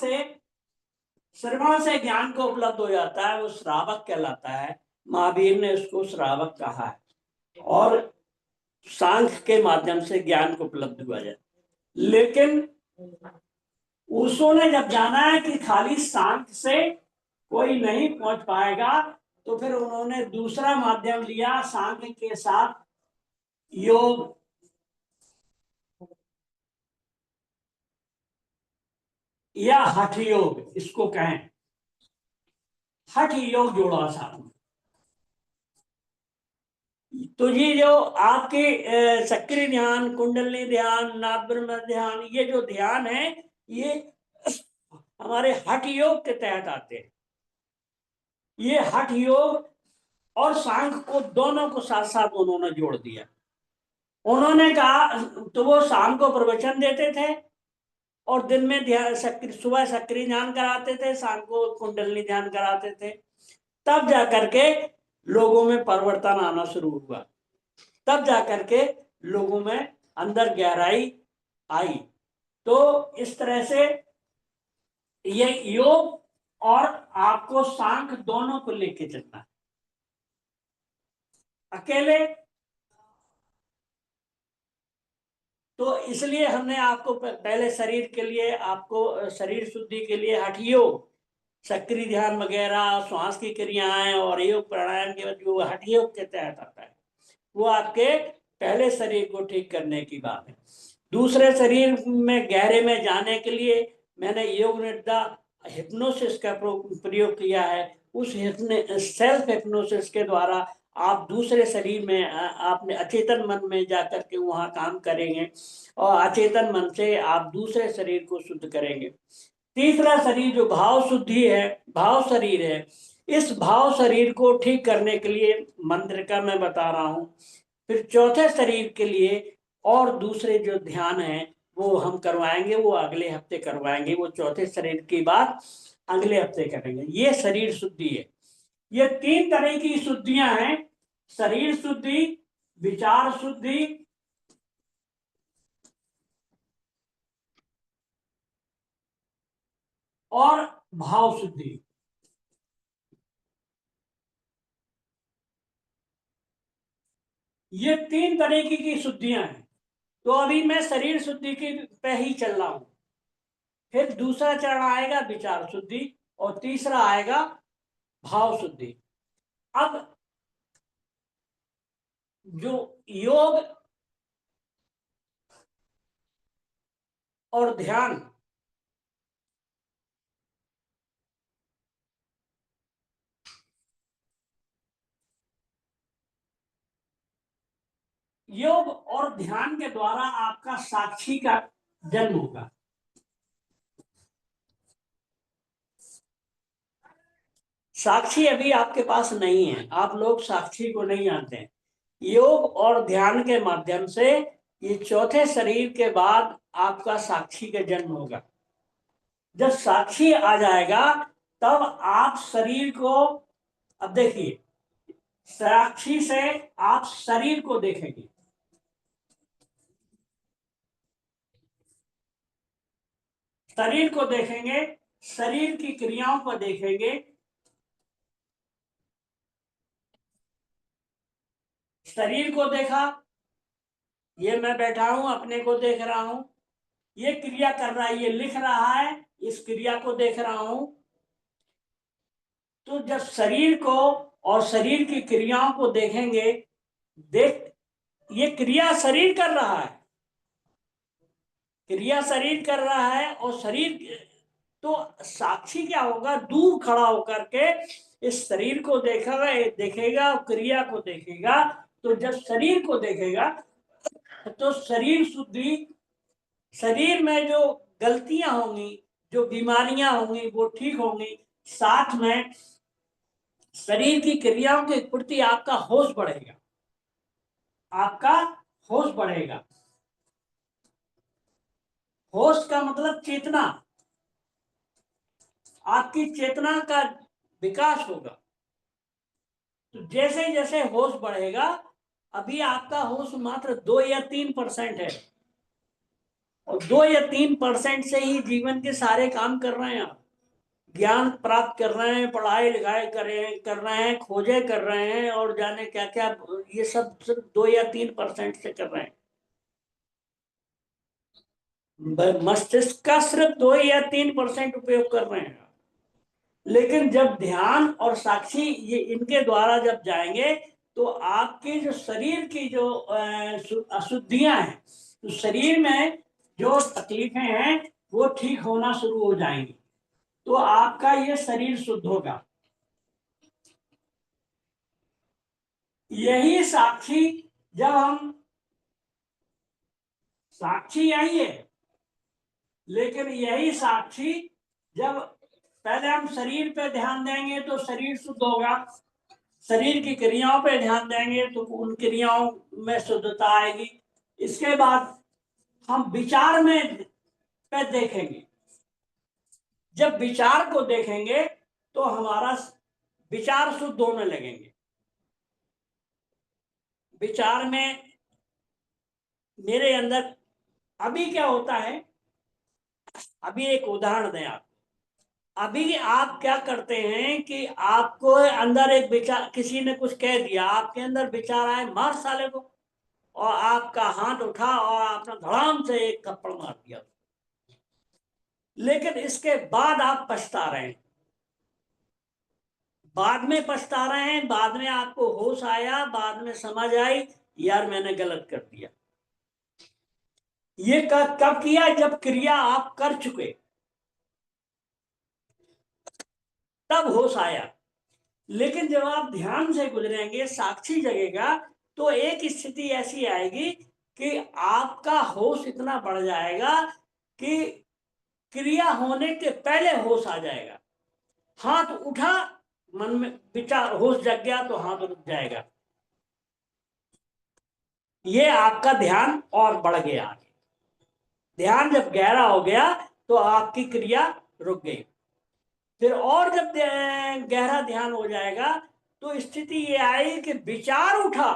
से ज्ञान को उपलब्ध हो जाता है, वो श्रावक कहलाता है। महावीर ने उसको श्रावक कहा है। और सांख्य के माध्यम से ज्ञान को उपलब्ध हुआ जाए। लेकिन उसने जब जाना है कि खाली सांख्य से कोई नहीं पहुंच पाएगा, तो फिर उन्होंने दूसरा माध्यम लिया सांख्य के साथ, योग। या हठ योग इसको कहें, हठ योग जोड़ा साथ में। तो ये जो आपके सक्रिय ध्यान, कुंडली ध्यान, नाद ब्रह्म ध्यान, ये जो ध्यान है, ये हमारे हठ योग के तहत आते हैं। ये हठ योग और सांख्य को, दोनों को साथ साथ उन्होंने जोड़ दिया। उन्होंने कहा, तो वो शाम को प्रवचन देते थे, और दिन में ध्यान, सुबह सक्रिय ध्यान कराते थे, शाम को कुंडली ध्यान कराते थे। तब जाकर के लोगों में परिवर्तन आना शुरू हुआ। तब जाकर के लोगों में अंदर गहराई आई। तो इस तरह से ये योग और आपको सांख्य दोनों को लेके चलना है। अकेले तो इसलिए हमने आपको पहले शरीर के लिए, आपको शरीर शुद्धि के लिए हठ योग, सक्रिय ध्यान वगैरह, श्वास की क्रियाएं और योग प्राणायाम के जो हठ योग के तहत आता है, वो आपके पहले शरीर को ठीक करने की बात है। दूसरे शरीर में गहरे में जाने के लिए मैंने योग निद्रा हिप्नोसिस का प्रयोग किया है। उस सेल्फ हिप्नोसिस के द्वारा आप दूसरे शरीर में, आपने अचेतन मन में जाकर के वहां काम करेंगे, और अचेतन मन से आप दूसरे शरीर को शुद्ध करेंगे। तीसरा शरीर जो भाव शुद्धि है, भाव शरीर है, इस भाव शरीर को ठीक करने के लिए मंत्र का मैं बता रहा हूं। फिर चौथे शरीर के लिए और दूसरे जो ध्यान है वो हम करवाएंगे, वो अगले हफ्ते करवाएंगे। वो चौथे शरीर की बात अगले हफ्ते करेंगे। ये शरीर शुद्धि है। ये तीन तरह की शुद्धियां हैं: शरीर शुद्धि, विचार शुद्धि और भाव शुद्धि। ये तीन तरीके की शुद्धियां हैं। तो अभी मैं शरीर शुद्धि की पे ही चल रहा हूं। फिर दूसरा चरण आएगा विचार शुद्धि और तीसरा आएगा भाव शुद्धि। अब जो योग और ध्यान, योग और ध्यान के द्वारा आपका साक्षी का जन्म होगा। साक्षी अभी आपके पास नहीं है, आप लोग साक्षी को नहीं जानते हैं। योग और ध्यान के माध्यम से ये चौथे शरीर के बाद आपका साक्षी का जन्म होगा। जब साक्षी आ जाएगा तब आप शरीर को, अब देखिए, साक्षी से आप शरीर को देखेंगे, शरीर को देखेंगे, शरीर की क्रियाओं को देखेंगे, शरीर को देखा, ये मैं बैठा हूं अपने को देख रहा हूं, ये क्रिया कर रहा है, ये लिख रहा है, इस क्रिया को देख रहा हूं। तो जब शरीर को और शरीर की क्रियाओं को देखेंगे, देख, ये क्रिया शरीर कर रहा है, क्रिया शरीर कर रहा है और शरीर, तो साक्षी क्या होगा, दूर खड़ा होकर के इस शरीर को देखेगा, देखेगा क्रिया को देखेगा। तो जब शरीर को देखेगा तो शरीर शुद्धि, शरीर में जो गलतियां होंगी, जो बीमारियां होंगी वो ठीक होंगी। साथ में शरीर की क्रियाओं के प्रति आपका होश बढ़ेगा, आपका होश बढ़ेगा। होश का मतलब चेतना, आपकी चेतना का विकास होगा। तो जैसे जैसे होश बढ़ेगा, अभी आपका होश मात्र 2 या 3% है, और 2 या 3% से ही जीवन के सारे काम कर रहे हैं आप। ज्ञान प्राप्त कर रहे हैं, पढ़ाई लिखाई कर रहे हैं, खोजे कर रहे हैं, और जाने क्या क्या, ये सब सिर्फ 2 या 3% से कर रहे हैं। मस्तिष्क का सिर्फ 2 या 3% उपयोग कर रहे हैं। लेकिन जब ध्यान और साक्षी ये इनके द्वारा जब जाएंगे तो आपके जो शरीर की जो अशुद्धियां हैं, तो शरीर में जो तकलीफें हैं वो ठीक होना शुरू हो जाएंगी। तो आपका ये शरीर शुद्ध होगा। यही साक्षी, जब हम, साक्षी यही है, लेकिन यही साक्षी जब पहले हम शरीर पे ध्यान देंगे तो शरीर शुद्ध होगा, शरीर की क्रियाओं पे ध्यान देंगे तो उन क्रियाओं में शुद्धता आएगी। इसके बाद हम विचार में पे देखेंगे, जब विचार को देखेंगे तो हमारा विचार शुद्ध होने लगेंगे। विचार में मेरे अंदर अभी क्या होता है, अभी एक उदाहरण दें आप। अभी आप क्या करते हैं कि आपको अंदर एक विचार, किसी ने कुछ कह दिया, आपके अंदर विचार आए मार साले को, और आपका हाथ उठा और आपने धड़ाम से एक थप्पड़ मार दिया। लेकिन इसके बाद आप पछता रहे हैं, बाद में पछता रहे हैं, बाद में आपको होश आया, बाद में समझ आई यार मैंने गलत कर दिया। ये कब किया, जब क्रिया आप कर चुके, तब होश आया। लेकिन जब आप ध्यान से गुजरेंगे, साक्षी जगेगा, तो एक स्थिति ऐसी आएगी कि आपका होश इतना बढ़ जाएगा कि क्रिया होने के पहले होश आ जाएगा। हाथ उठा, मन में विचार, होश जग गया तो हाथ रुक जाएगा। ये आपका ध्यान और बढ़ गया। ध्यान जब गहरा हो गया तो आपकी क्रिया रुक गई। फिर और जब गहरा ध्यान हो जाएगा तो स्थिति ये आई कि विचार उठा,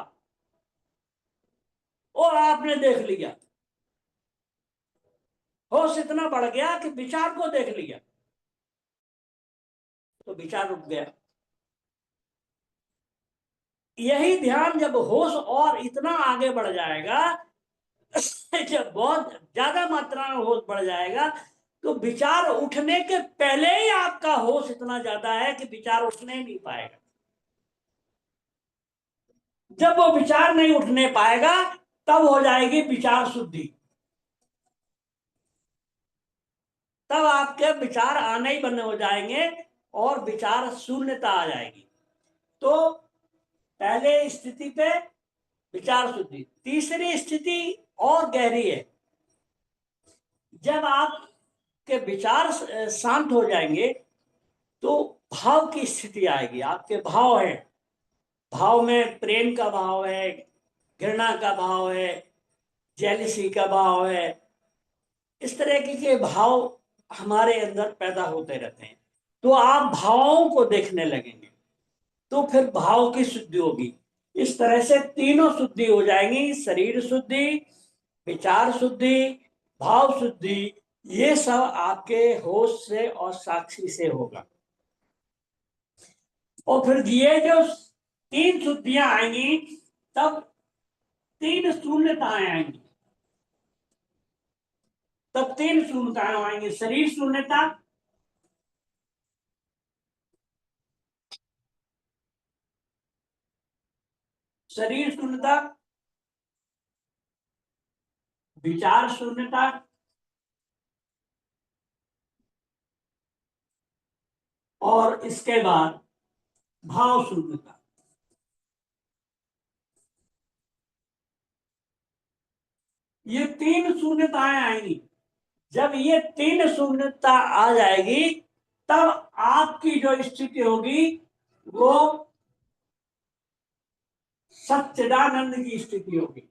और आपने देख लिया, होश इतना बढ़ गया कि विचार को देख लिया, तो विचार रुक गया। यही ध्यान जब होश और इतना आगे बढ़ जाएगा, जब बहुत ज्यादा मात्रा में होश बढ़ जाएगा, तो विचार उठने के पहले ही आपका होश इतना ज्यादा है कि विचार उठने ही नहीं पाएगा। जब वो विचार नहीं उठने पाएगा, तब हो जाएगी विचार शुद्धि। तब आपके विचार आने ही बंद हो जाएंगे और विचार शून्यता आ जाएगी। तो पहले स्थिति पे विचार शुद्धि। तीसरी स्थिति और गहरी है। जब आपके विचार शांत हो जाएंगे, तो भाव की स्थिति आएगी। आपके भाव है, भाव में प्रेम का भाव है, घृणा का भाव है, जेलसी का भाव है, इस तरह के भाव हमारे अंदर पैदा होते रहते हैं। तो आप भावों को देखने लगेंगे, तो फिर भाव की शुद्धि होगी। इस तरह से तीनों शुद्धि हो जाएंगी, शरीर शुद्धि, विचार शुद्धि, भाव शुद्धि। ये सब आपके होश से और साक्षी से होगा। और फिर ये जो तीन शुद्धियां आएंगी, तब तीन शून्यताएं आएंगी। तब तीन शून्यताएं आएंगी। शरीर शून्यता, शरीर शून्यता, विचार शून्यता, और इसके बाद भाव शून्यता। ये तीन शून्यताएं आएंगी। जब ये तीन शून्यता आ जाएगी, तब आपकी जो स्थिति होगी वो सच्चिदानंद की स्थिति होगी।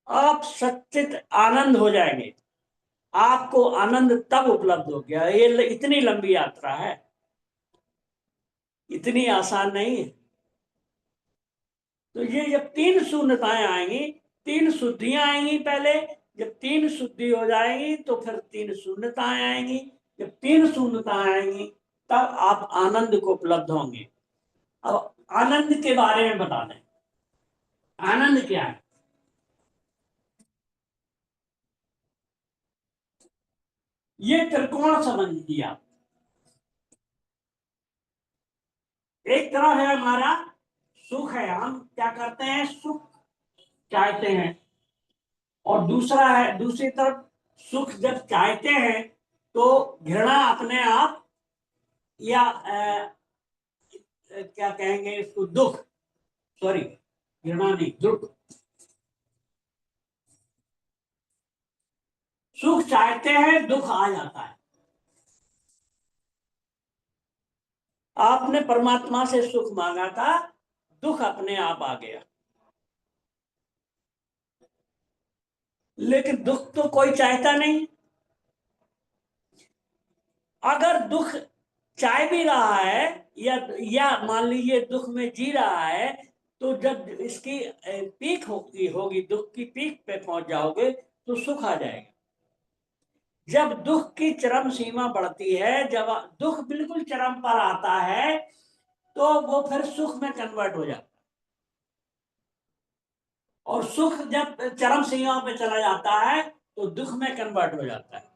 आप सच्चित आनंद हो जाएंगे। आपको आनंद तब उपलब्ध हो गया। ये इतनी लंबी यात्रा है, इतनी आसान नहीं है। तो ये जब तीन शून्यताएं आएंगी, तीन शुद्धियां आएंगी पहले। जब तीन शुद्धि हो जाएंगी, तो फिर तीन शून्यताएं आएंगी। जब तीन शून्यताएं आएंगी, तब आप आनंद को उपलब्ध होंगे। अब आनंद के बारे में बता दें। आनंद क्या है? ये त्रिकोण समझ लिया। एक तरफ है हमारा सुख है, हम क्या करते हैं, सुख चाहते हैं। और दूसरा है, दूसरी तरफ सुख जब चाहते हैं, तो घृणा अपने आप, या क्या कहेंगे इसको, दुख, सॉरी, घृणा नहीं, दुख। सुख चाहते हैं, दुख आ जाता है। आपने परमात्मा से सुख मांगा था, दुख अपने आप आ गया। लेकिन दुख तो कोई चाहता नहीं। अगर दुख चाह भी रहा है, या मान लीजिए दुख में जी रहा है, तो जब इसकी पीक होगी, दुख की पीक पे पहुंच जाओगे, तो सुख आ जाएगा। जब दुख की चरम सीमा बढ़ती है, जब दुख बिल्कुल चरम पर आता है, तो वो फिर सुख में कन्वर्ट हो जाता है। और सुख जब चरम सीमा पे चला जाता है, तो दुख में कन्वर्ट हो जाता है।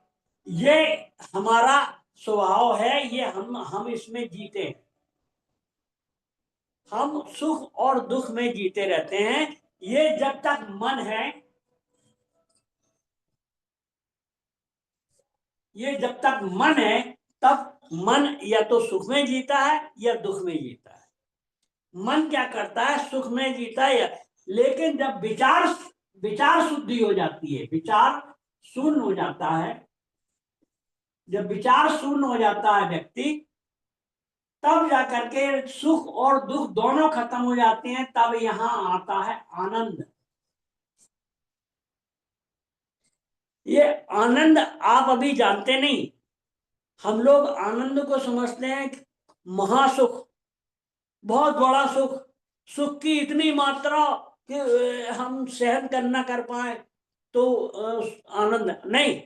ये हमारा स्वभाव है, ये हम इसमें जीते हैं। हम सुख और दुख में जीते रहते हैं। ये जब तक मन है, ये जब तक मन है, तब मन या तो सुख में जीता है या दुख में जीता है। मन क्या करता है, सुख में जीता है। लेकिन जब विचार विचार शुद्धि हो जाती है, विचार शून्य हो जाता है, जब विचार शून्य हो जाता है व्यक्ति, तब जाकर के सुख और दुख दोनों खत्म हो जाते हैं। तब यहां आता है आनंद। ये आनंद आप अभी जानते नहीं। हम लोग आनंद को समझते हैं महासुख, बहुत बड़ा सुख, सुख की इतनी मात्रा कि हम सहन करना कर पाए तो आनंद नहीं,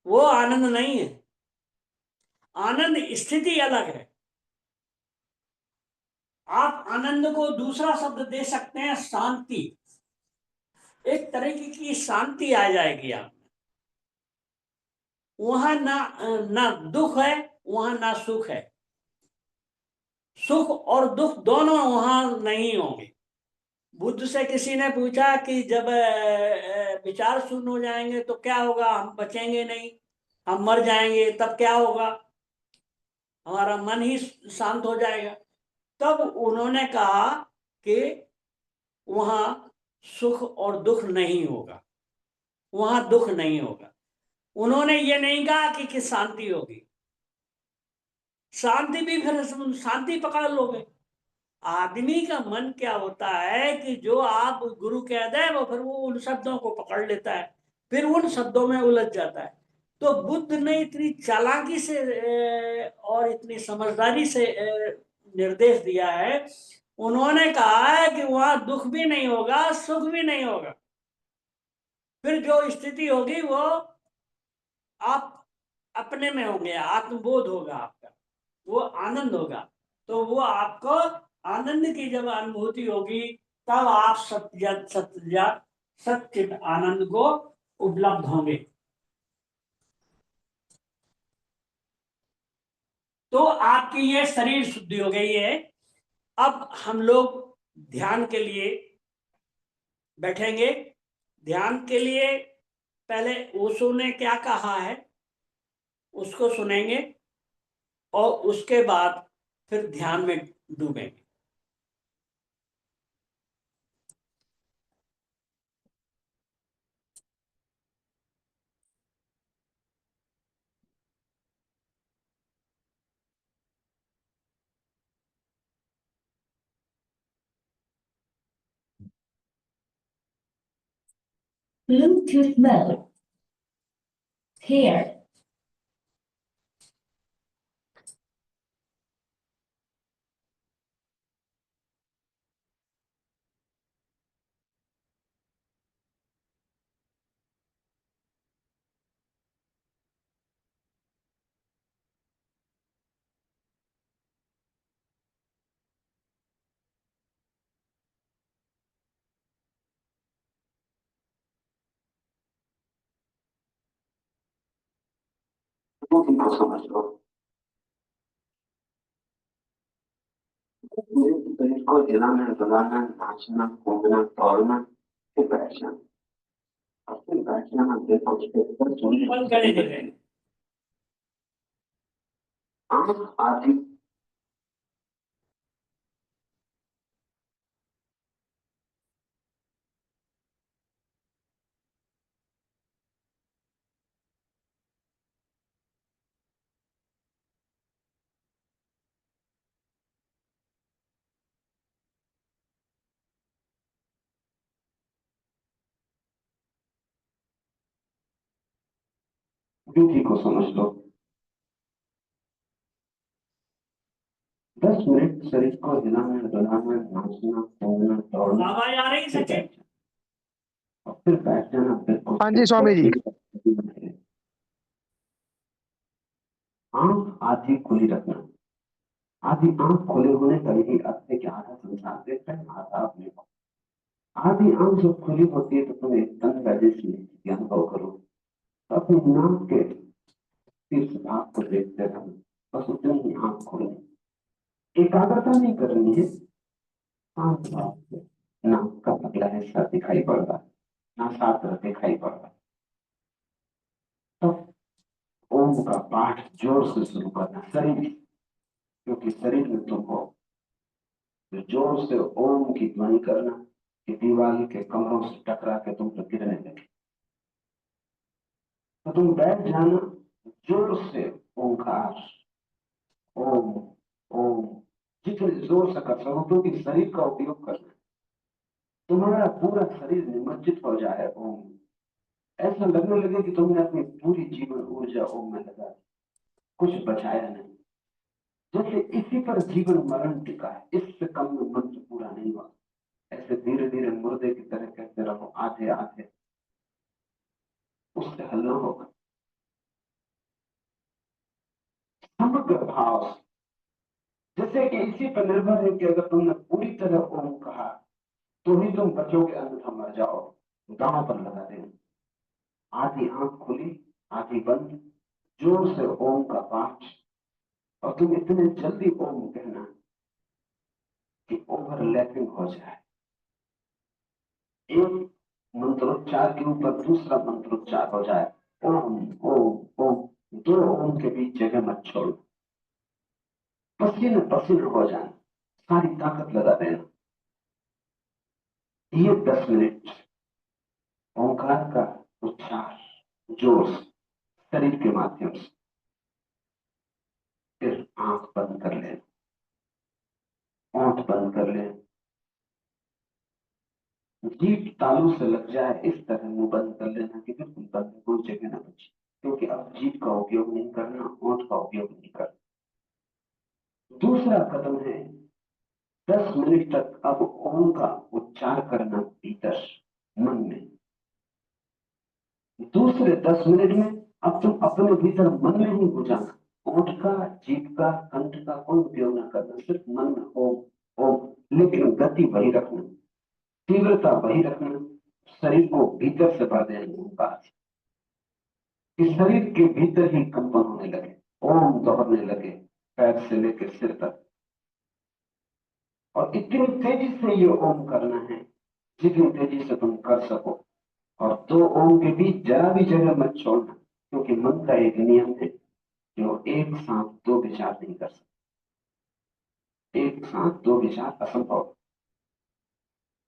वो आनंद नहीं है। आनंद स्थिति अलग है। आप आनंद को दूसरा शब्द दे सकते हैं, शांति। एक तरह की शांति आ जाएगी आप, वहां ना ना दुख है, वहां ना सुख है। सुख और दुख दोनों वहां नहीं होंगे। बुद्ध से किसी ने पूछा कि जब विचार शून्य हो जाएंगे तो क्या होगा, हम बचेंगे नहीं, हम मर जाएंगे, तब क्या होगा, हमारा मन ही शांत हो जाएगा। तब उन्होंने कहा कि वहां सुख और दुख नहीं होगा, वहां दुख नहीं होगा। उन्होंने ये नहीं कहा कि शांति होगी। शांति भी फिर शांति पकड़ लोगे। आदमी का मन क्या होता है कि जो आप गुरु कह दे वो फिर वो उन शब्दों को पकड़ लेता है, फिर उन शब्दों में उलझ जाता है। तो बुद्ध ने इतनी चालाकी से और इतनी समझदारी से निर्देश दिया है। उन्होंने कहा है कि वहां दुख भी नहीं होगा, सुख भी नहीं होगा। फिर जो स्थिति होगी वो आप अपने में होंगे, आत्मबोध होगा आपका, वो आनंद होगा। तो वो आपको आनंद की जब अनुभूति होगी तब आप सच्चित आनंद को उपलब्ध होंगे। तो आपकी ये शरीर शुद्धि हो गई है। अब हम लोग ध्यान के लिए बैठेंगे। ध्यान के लिए पहले ओशो ने क्या कहा है उसको सुनेंगे और उसके बाद फिर ध्यान में डूबेंगे। Bluetooth mode. Here. को समझ लो, शरीर को हिलाना, डुलाना, नाचना, कूदना, दौड़ना, फिर बैठना, और फिर बैठना, देखो उसके ऊपर बंद करे देते हैं। आंख आदि ब्यूटी को समझ लो। 10 मिनट शरीर को हिलाना, डुलाना, नाचना, कूदना, दौड़ना, आवाज आ रही सचिन? और फिर बैठ जाना, बिल्कुल। हाँ जी स्वामी जी। आंख आधी खुली रखना। आधी आंख खुले होने पर ही अपने के आधा संसार देखता है, आधा अपने को। आधी आंख जब खुली होती है तो तुम एक तन जैसी स्थिति अनुभव करो। अपनी नाक के शीर्ष भाग को देखते रहो, बस उतनी ही आंख खोलनी, एकाग्रता नहीं करनी है। शांत भाव से नाक का अगला हिस्सा दिखाई पड़ रहा है, नासाग्र दिखाई पड़ रहा है। तो ओम का पाठ जोर से शुरू करना शरीर, क्योंकि शरीर में तुम हो। तो जोर से ओम की ध्वनि करना कि दीवार के कमरों से टकरा के तुम पर गिरने लगे। तो तुम बैठ जाना, जोर से ओंकार, ओम, ओम, जितने जोर से कर सको, क्योंकि शरीर का उपयोग करना। तुम्हारा पूरा शरीर निमज्जित हो जाए ओम, ऐसा लगने लगे कि तुमने अपनी पूरी जीवन ऊर्जा ओम में लगा दी, कुछ बचाया नहीं। जैसे इसी पर जीवन मरण टिका है, इससे कम में मंत्र पूरा नहीं हुआ। ऐसे धीरे धीरे मुर्दे की तरह कहते रहो आधे आधे, उससे हल न होगा। समग्र भाव, जैसे कि इसी पर निर्भर है कि अगर तुमने पूरी तरह ओम कहा तो ही तुम बचोगे, अन्यथा मर जाओ। दांव पर लगा देना। आधी आंख खुली आधी बंद, जोर से ओम का पाठ, और तुम इतने जल्दी ओम कहना कि ओवरलैपिंग हो जाए। एक मंत्रोच्चार के ऊपर दूसरा मंत्रोच्चार हो जाए। ओम ओम ओम, दो ओम के बीच जगह मत छोड़ो। पसीने पसीने हो जाए, सारी ताकत लगा देना। ये 10 मिनट ओंकार का उच्चार जोर से शरीर के माध्यम से, फिर आंख बंद कर लेना, ओंठ बंद कर लेना, जीभ तालू से लग जाए इस तरह मुंह बंद कर लेना कि बिल्कुल बंद, कोई जगह ना बचे, क्योंकि अब जीभ का उपयोग नहीं करना, ओंठ का उपयोग नहीं करना। दूसरा कदम है 10 मिनट तक अब ओम का उच्चार करना भीतर मन में। दूसरे 10 मिनट में अब तुम अपने भीतर मन में ही बुझाना, ओंठ का जीभ का कंठ का कोई उपयोग न करना, सिर्फ मन में ओम ओम, लेकिन गति वही रखना, तीव्रता वही रखना, शरीर को भीतर से भर देना ओंकार से, कि शरीर के भीतर ही कंपन होने लगे, ओम दोहरने लगे पैर से लेकर सिर तक। और इतनी तेजी से ये ओम करना है जितनी तेजी से तुम कर सको, और दो ओम के बीच जरा भी जगह मत छोड़ना, क्योंकि मन का एक नियम है जो एक साथ दो विचार नहीं कर सकते। एक साथ दो विचार असंभव।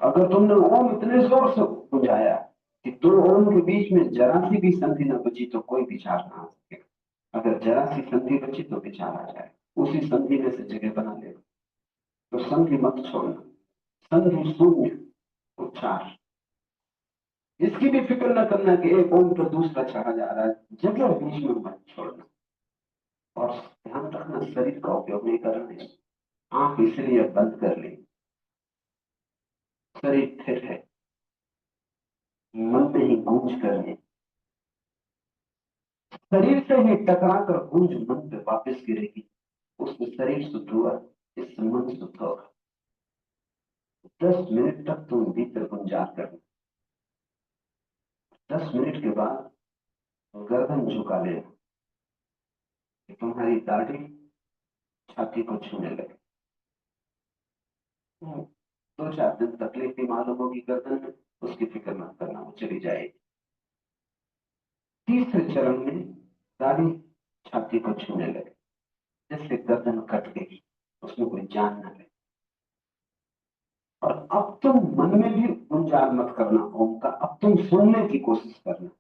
अगर तुमने ओम इतने जोर से बुझाया कि दो ओम के बीच में जरा सी भी संधि न बची तो कोई विचार ना आ सकेगा। अगर जरा सी संधि बची तो विचार आ जाए, उसी संधि में से जगह बना लेगा। तो संधि मत छोड़ना, संधि शून्य उच्चार, इसकी भी फिक्र न करना कि एक ओम पर दूसरा चढ़ा जा रहा है, जगह बीच में मत छोड़ना। और ध्यान रखना शरीर का उपयोग नहीं करना है। आंख इसलिए बंद कर ली, शरीर स्थिर है, मन में ही गूंज करने, शरीर से ही टकरा कर गूंज मन पे वापस गिरेगी, उसमें शरीर शुद्ध हुआ, इससे मन शुद्ध होगा। 10 मिनट तक तुम भीतर गुंजार करना। 10 मिनट के बाद गर्दन झुका लेना कि तुम्हारी दाढ़ी छाती को छूने लगे। 2-4 दिन तकलीफ भी मालूम होगी गर्दन में, उसकी फिक्र मत करना, वो चली जाएगी। तीसरे चरण में दाढ़ी छाती को छूने लगे, जैसे गर्दन कट गई, उसमें कोई जान न लगे। और अब तुम मन में भी गुंजार मत करना ओम का, अब तुम सुनने की कोशिश करना।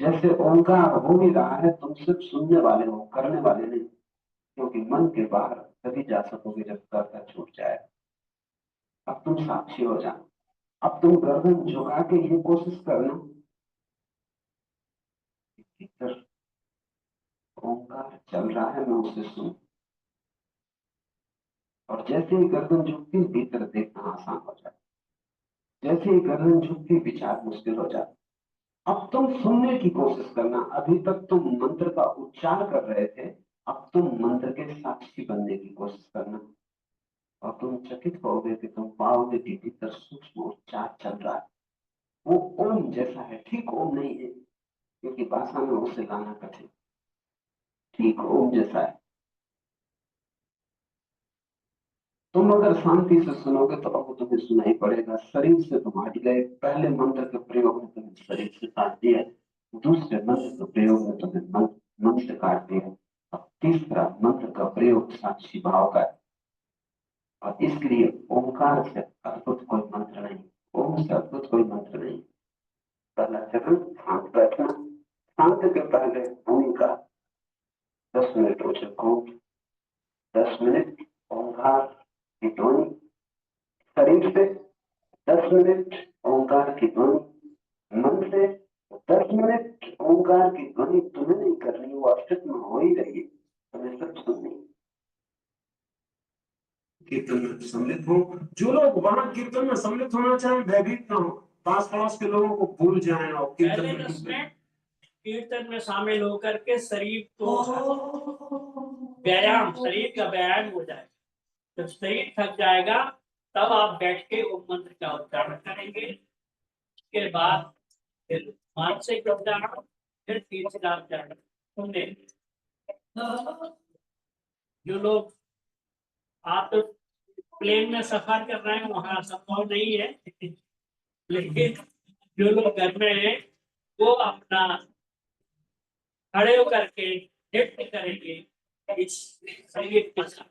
जैसे ओंकार हो ही रहा है, तुम सिर्फ सुनने वाले हो, करने वाले नहीं, क्योंकि मन के बाहर तभी जा सकोगे जब कर्ता छूट जाए। अब तुम साक्षी हो जाना। अब तुम गर्दन झुका के ये कोशिश करना कि भीतर ओंकार चल रहा है, मैं उसे सुन। और जैसे ही गर्दन झुकती भीतर देखना आसान हो जाए, जैसे ही गर्दन झुकती विचार मुश्किल हो जाए। अब तुम सुनने की कोशिश करना। अभी तक तुम मंत्र का उच्चार कर रहे थे, अब तुम मंत्र के साक्षी बनने की कोशिश करना। और तुम चकित होगे कि तुम पाओगे कि भीतर सूक्ष्म उच्चार चल रहा है, वो ओम जैसा है, ठीक ओम नहीं है, क्योंकि भाषा में उसे लाना कठिन, ठीक ओम जैसा है। तुम अगर शांति से सुनोगे तो अब तुम्हें सुनाई पड़ेगा, शरीर से तुम हट गए। पहले मंत्र के प्रयोग में तुम्हें शरीर से काट दिया, दूसरे मंत्र के प्रयोग में तुम्हें मन से काट दिया, अब तीसरा मंत्र का प्रयोग साक्षी भाव का है। और इसलिए ओंकार से अद्भुत कोई मंत्र नहीं, ओम से अद्भुत कोई मंत्र नहीं। पहला चरण शांत बैठना, शांत के पहले भूमिका 10 मिनट उच्च घूम, 10 मिनट ओंकार की ध्वनि शरीर से, 10 मिनट ओंकार की ध्वनि मन से, 10 मिनट ओंकार की ध्वनि तुम्हें नहीं करनी, वो अस्तित्व में हो ही रही है, तुम्हें सब सुननी। कीर्तन में सम्मिलित हो। जो लोग वहां कीर्तन में सम्मिलित होना चाहें भयभीत ना हो, पास पड़ोस के लोगों को भूल जाएं और पहले 10 मिनट कीर्तन में शामिल होकर के शरीर तो व्यायाम, शरीर का व्यायाम हो जाए। जब शरीर थक जाएगा तब आप बैठ के ओम मंत्र का उच्चारण करेंगे। उसके बाद फिर मानसिक उच्चारण, फिर तीसरा उच्चारण सुनने। जो लोग आप तो प्लेन में सफर कर रहे हैं वहां संभव नहीं है, लेकिन जो लोग घर में हैं वो अपना खड़े होकर के नृत्य करेंगे इस संगीत के साथ।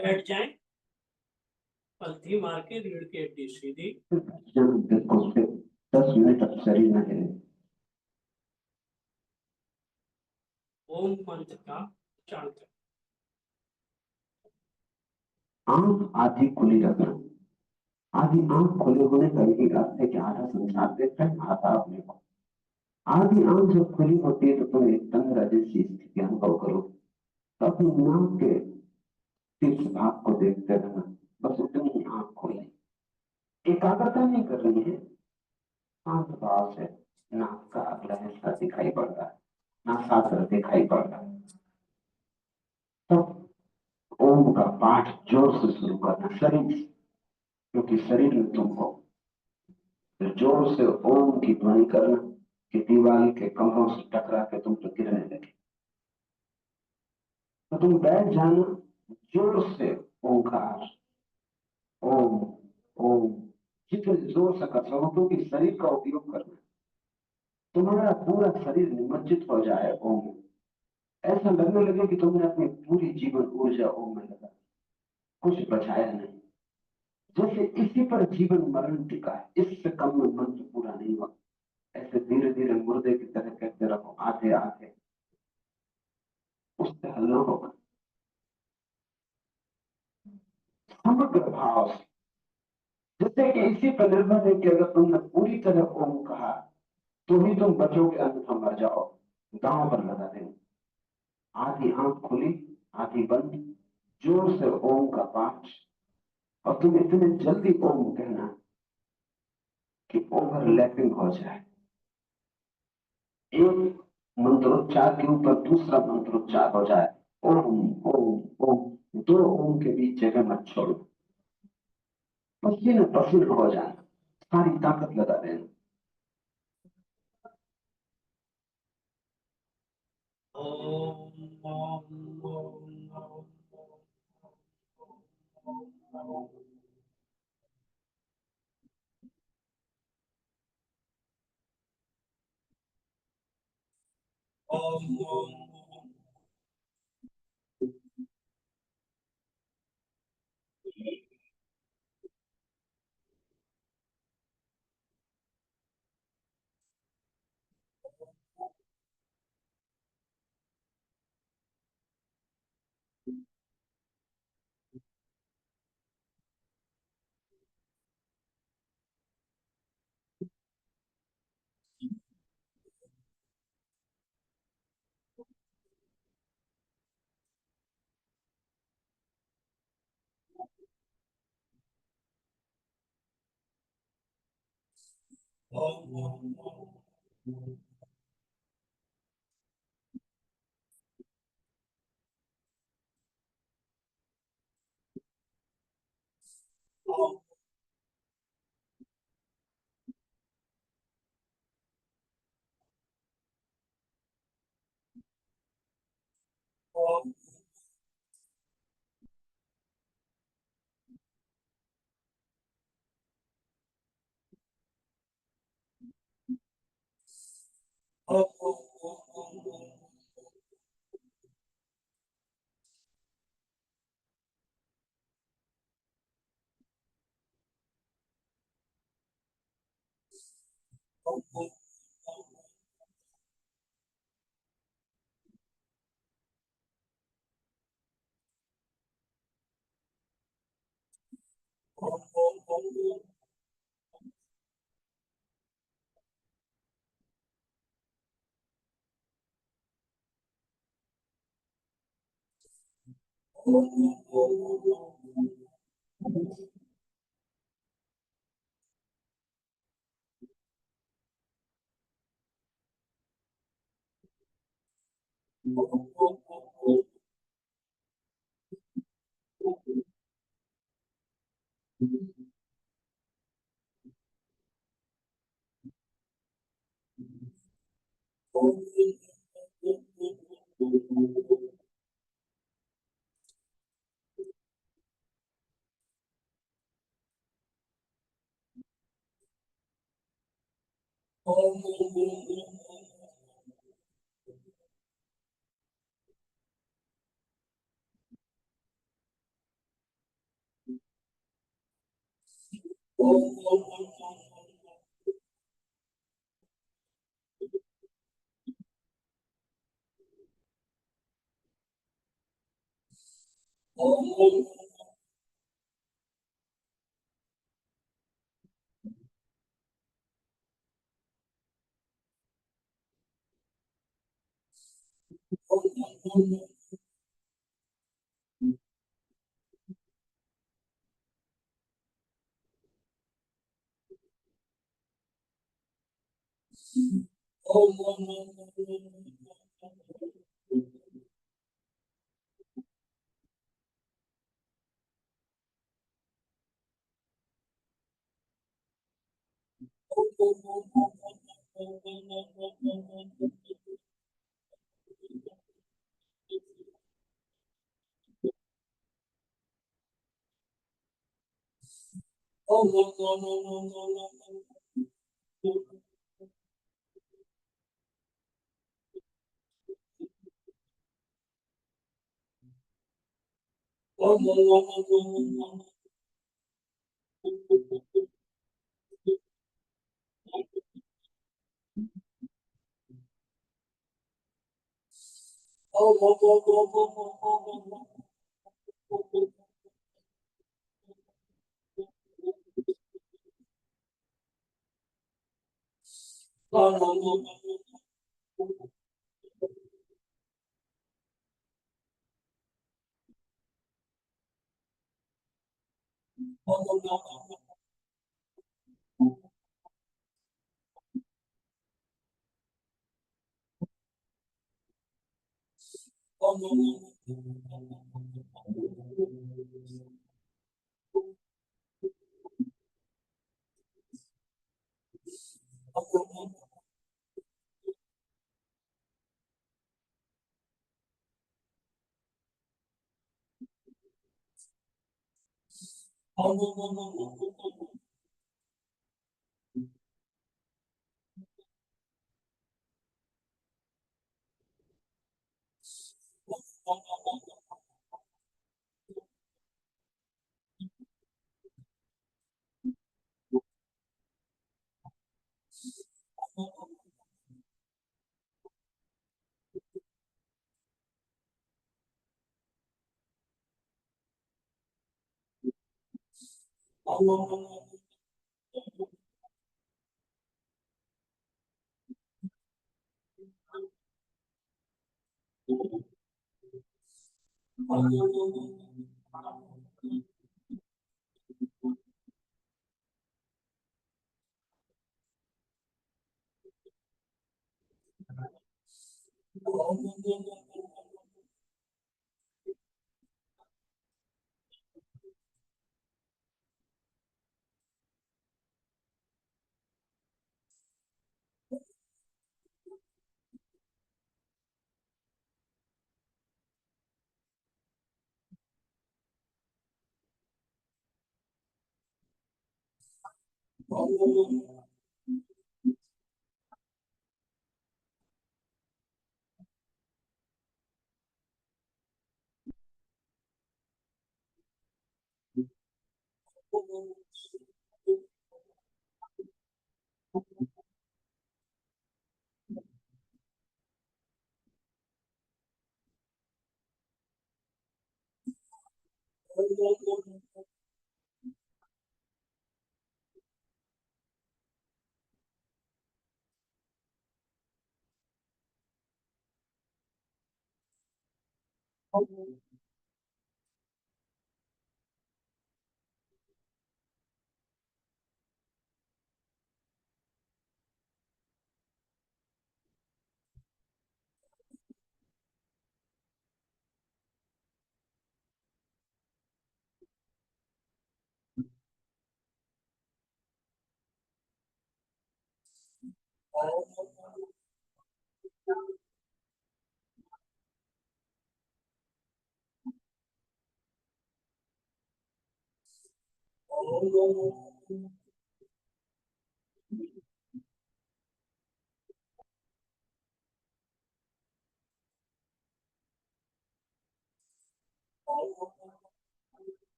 बैठ जाएं, पलथी मार के रीढ़ की हड्डी सीधी। बिल्कुल फिर 10 मिनट अब शरीर न हिले। ओम मंत्र का उच्चारण करें। आंख आधी खुली रखना। आधी आंख खुले होने का यही अर्थ है कि आधा संसार देखता है, आधा अपने को। आधी आंख जब खुली होती है तो तुम एक तंद्रा जैसी स्थिति अनुभव करो। तो अपनी नाक के शीर्ष भाग को देखते रहना, बस उतनी ही आंख खोले। एकाग्रता नहीं कर रही है, शांत भाव से नाक का अगला हिस्सा दिखाई पड़ रहा है, नासाग्र दिखाई पड़ रहा है। तब ओम का पाठ जोर से शुरू करना शरीर से, क्योंकि शरीर में तुमको जोर से ओम की ध्वनि करना कि दीवार के कमरों से टकरा के तुम तो गिरने लगे। तो तुम बैठ जाना, जोर से ओंकार, ओम ओम, जितने जोर से कर सको, क्योंकि शरीर का उपयोग करना। तुम्हारा पूरा शरीर निमज्जित हो जाए ओम में। ऐसा लगने लगे कि तुमने अपनी पूरी जीवन ऊर्जा ओम में लगा, कुछ बचाया नहीं। जैसे इसी पर जीवन मरण टिका है, इससे कम में मंत्र पूरा नहीं हुआ। ऐसे धीरे धीरे मुर्दे की तरह कहते रहो, आधे आधे, उससे हल न होगा। समग्र भाव से, जैसे कि इसी पर निर्भर है कि अगर तुमने पूरी तरह ओम कहा तो ही तुम बचोगे, अन्यथा मर जाओ। दांव पर लगा देना। आधी आंख खुली, आधी बंद, जोर से ओम का पाठ। और तुम इतने जल्दी ओम कहना कि ओवरलैपिंग हो जाए, एक मंत्रोच्चार के ऊपर दूसरा मंत्रोच्चार हो जाए। ओम ओम ओम, दो ओम के बीच जगह मत छोड़ो। पसीने पसीने हो जाए, सारी ताकत लगा देना। ओम ओम ओम ओम ओम। ओम ओम ओम ओम ओम।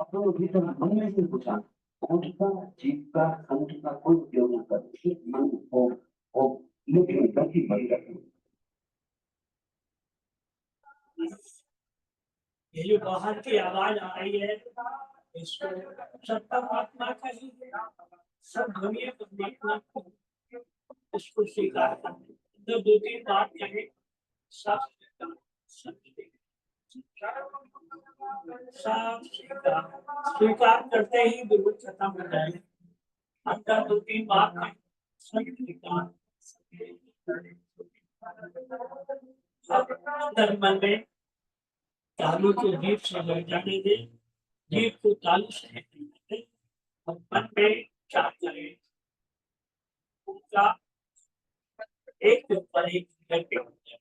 अपने भीतर मन में से पूछा, होठ का, जीभ का, कंठ का कोई उपयोग न कर, सिर्फ मन हो लेकिन गति बंद रखो। ये जो बाहर की आवाज आ रही है, इसको सब परमात्मा का ही है, सब ध्वनि परमात्मा को, इसको स्वीकार करते। तो दो तीन बात कहे, सब स्वीकार, सब स्वीकार, स्वीकार करते ही बिल्कुल खत्म हो जाएगा। अंदर दो तीन बात कहे, सब स्वीकार, अंदर मन में तालू को जीभ से लग जाने दे, जीभ को तालू से हटने दे, और मन में क्या करे, उनका एक के ऊपर एक करके हो जाए।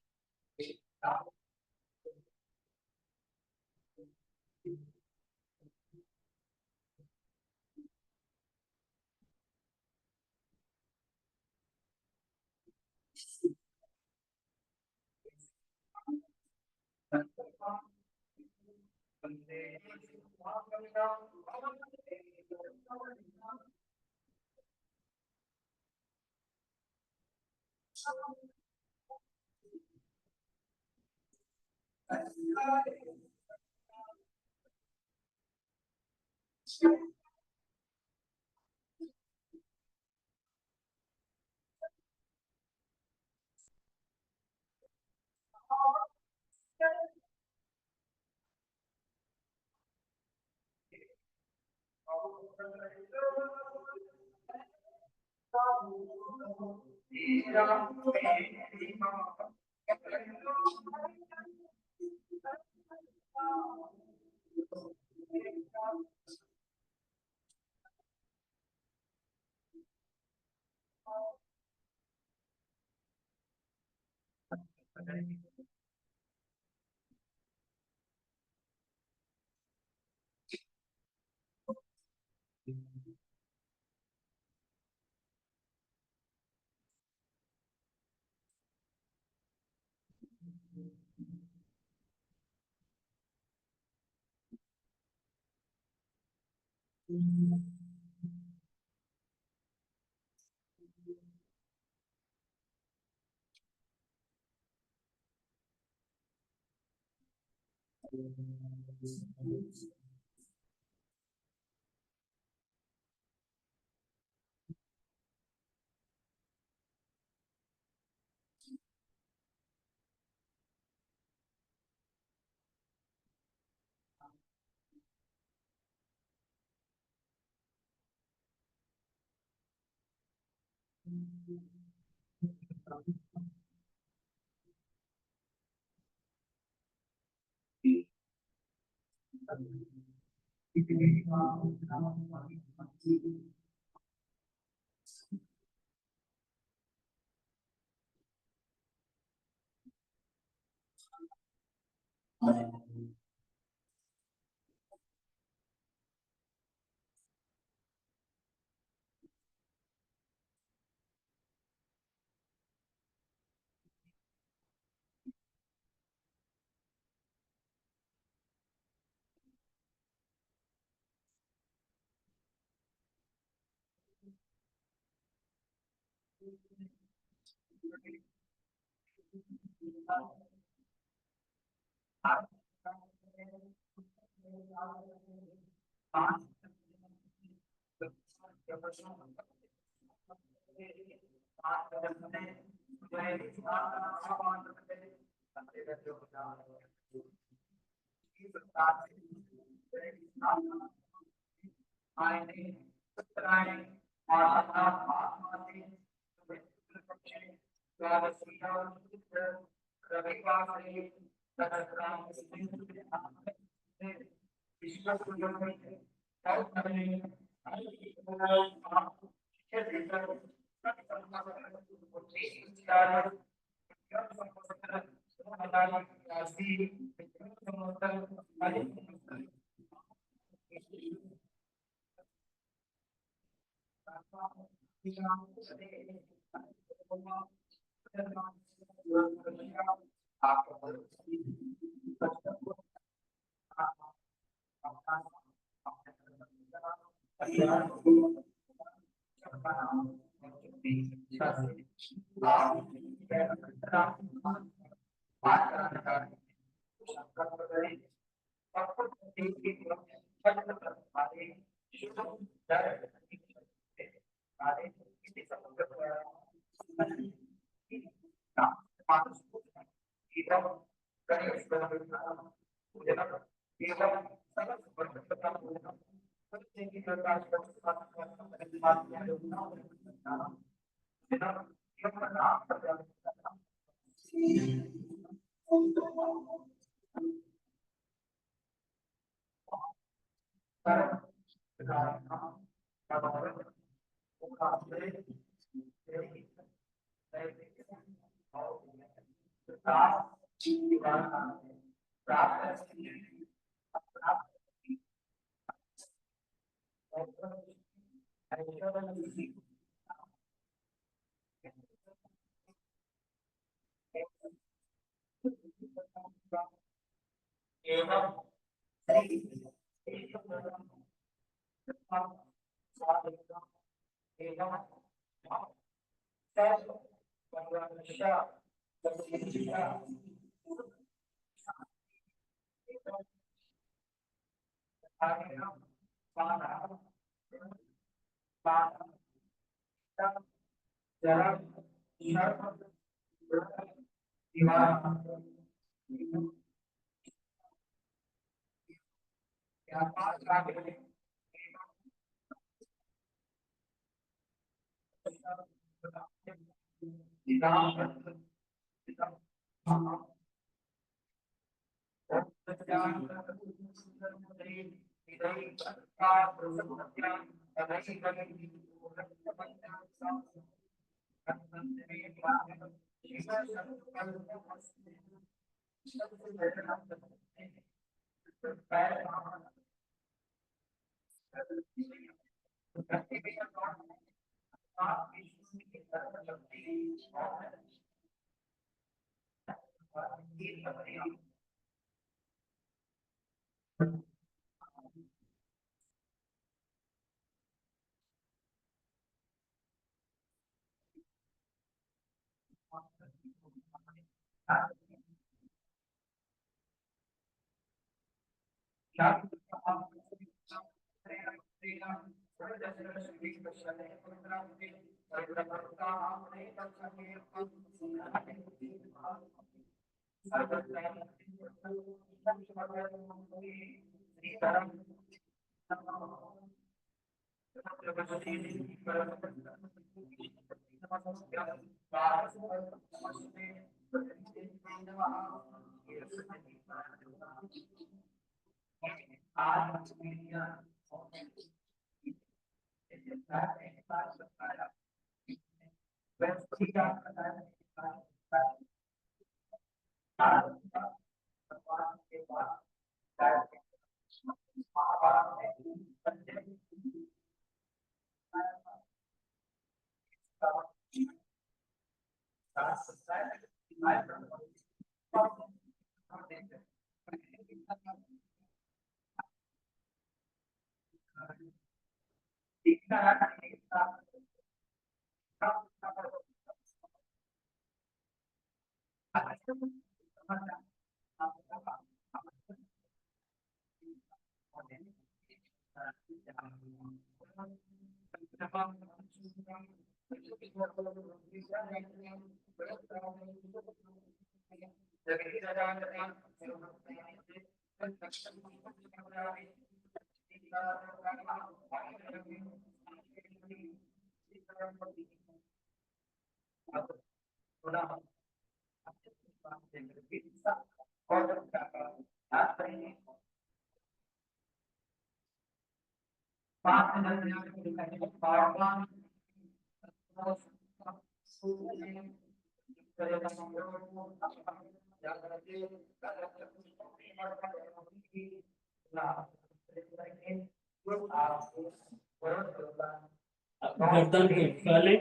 गर्दन को झुका लें।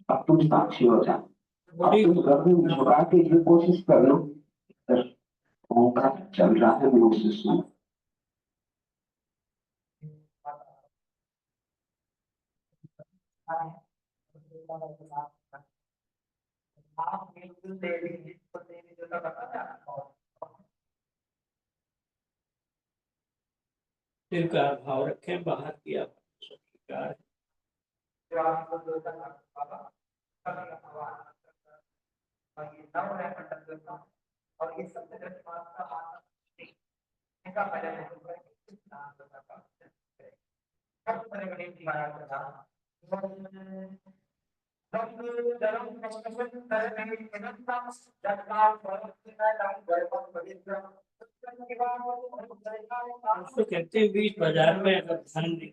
अब तुम साक्षी हो जाओ। अब तुम गर्दन झुका के ये कोशिश कर लो, ओंकार चल रहा है, मुझ से सुनो। सिर का भाव रखें, बाहर की आप स्वीकार उसको कहते हैं बीच बाजार में अगर ध्यान नहीं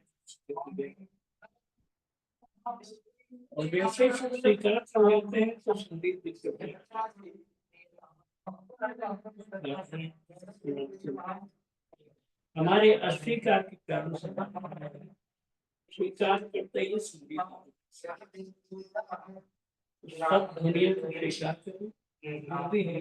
और वैसे स्वीकार कर लेते हैं तो संदीप दिक्कत है। हमारे अस्वीकार के कारण से स्वीकार करते ही संदीप सब दुनिया को स्वीकार करें भी है।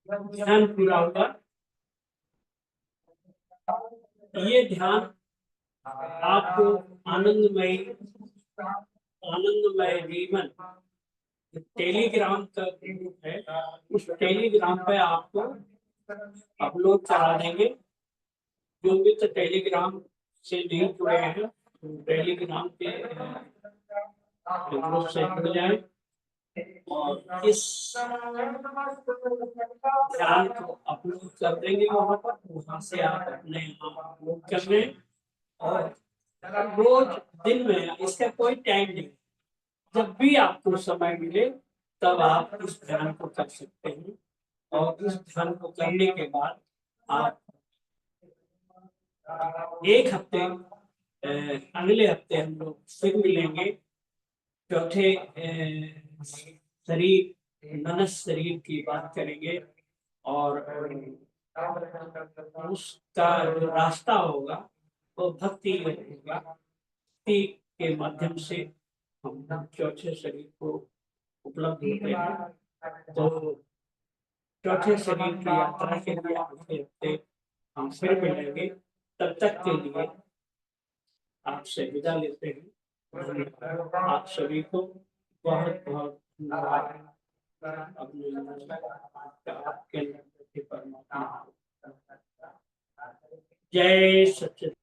ध्यान पूरा होगा। ये ध्यान आपको आनंदमय जीवन टेलीग्राम का ग्रुप है, उस टेलीग्राम पे आपको अपलोड करा देंगे। जो भी तो टेलीग्राम से नहीं जुड़े हैं तो टेलीग्राम के ग्रुप से जुड़ जाए और इस ध्यान को अपलोड कर देंगे वहां पर। वहां से आप अपने अपलोड कर लें और रोज दिन में, इसका कोई टाइम नहीं, जब भी आपको समय मिले तब आप इस ध्यान को कर सकते हैं। और इस ध्यान को करने के बाद आप एक हफ्ते अगले हफ्ते हम लोग फिर मिलेंगे। चौथे शरीर मनस शरीर की बात करेंगे और उसका जो रास्ता होगा वो भक्ति होगा। भक्ति के माध्यम से हम चौथे शरीर को उपलब्ध होते हैं। तो चौथे शरीर की यात्रा के लिए अगले हफ्ते हम फिर मिलेंगे। तब तक के लिए आपसे विदा लेते हैं। आप सभी को बहुत बहुत धन्यवाद। अपने परमात्मा जय सच्चिदानंद।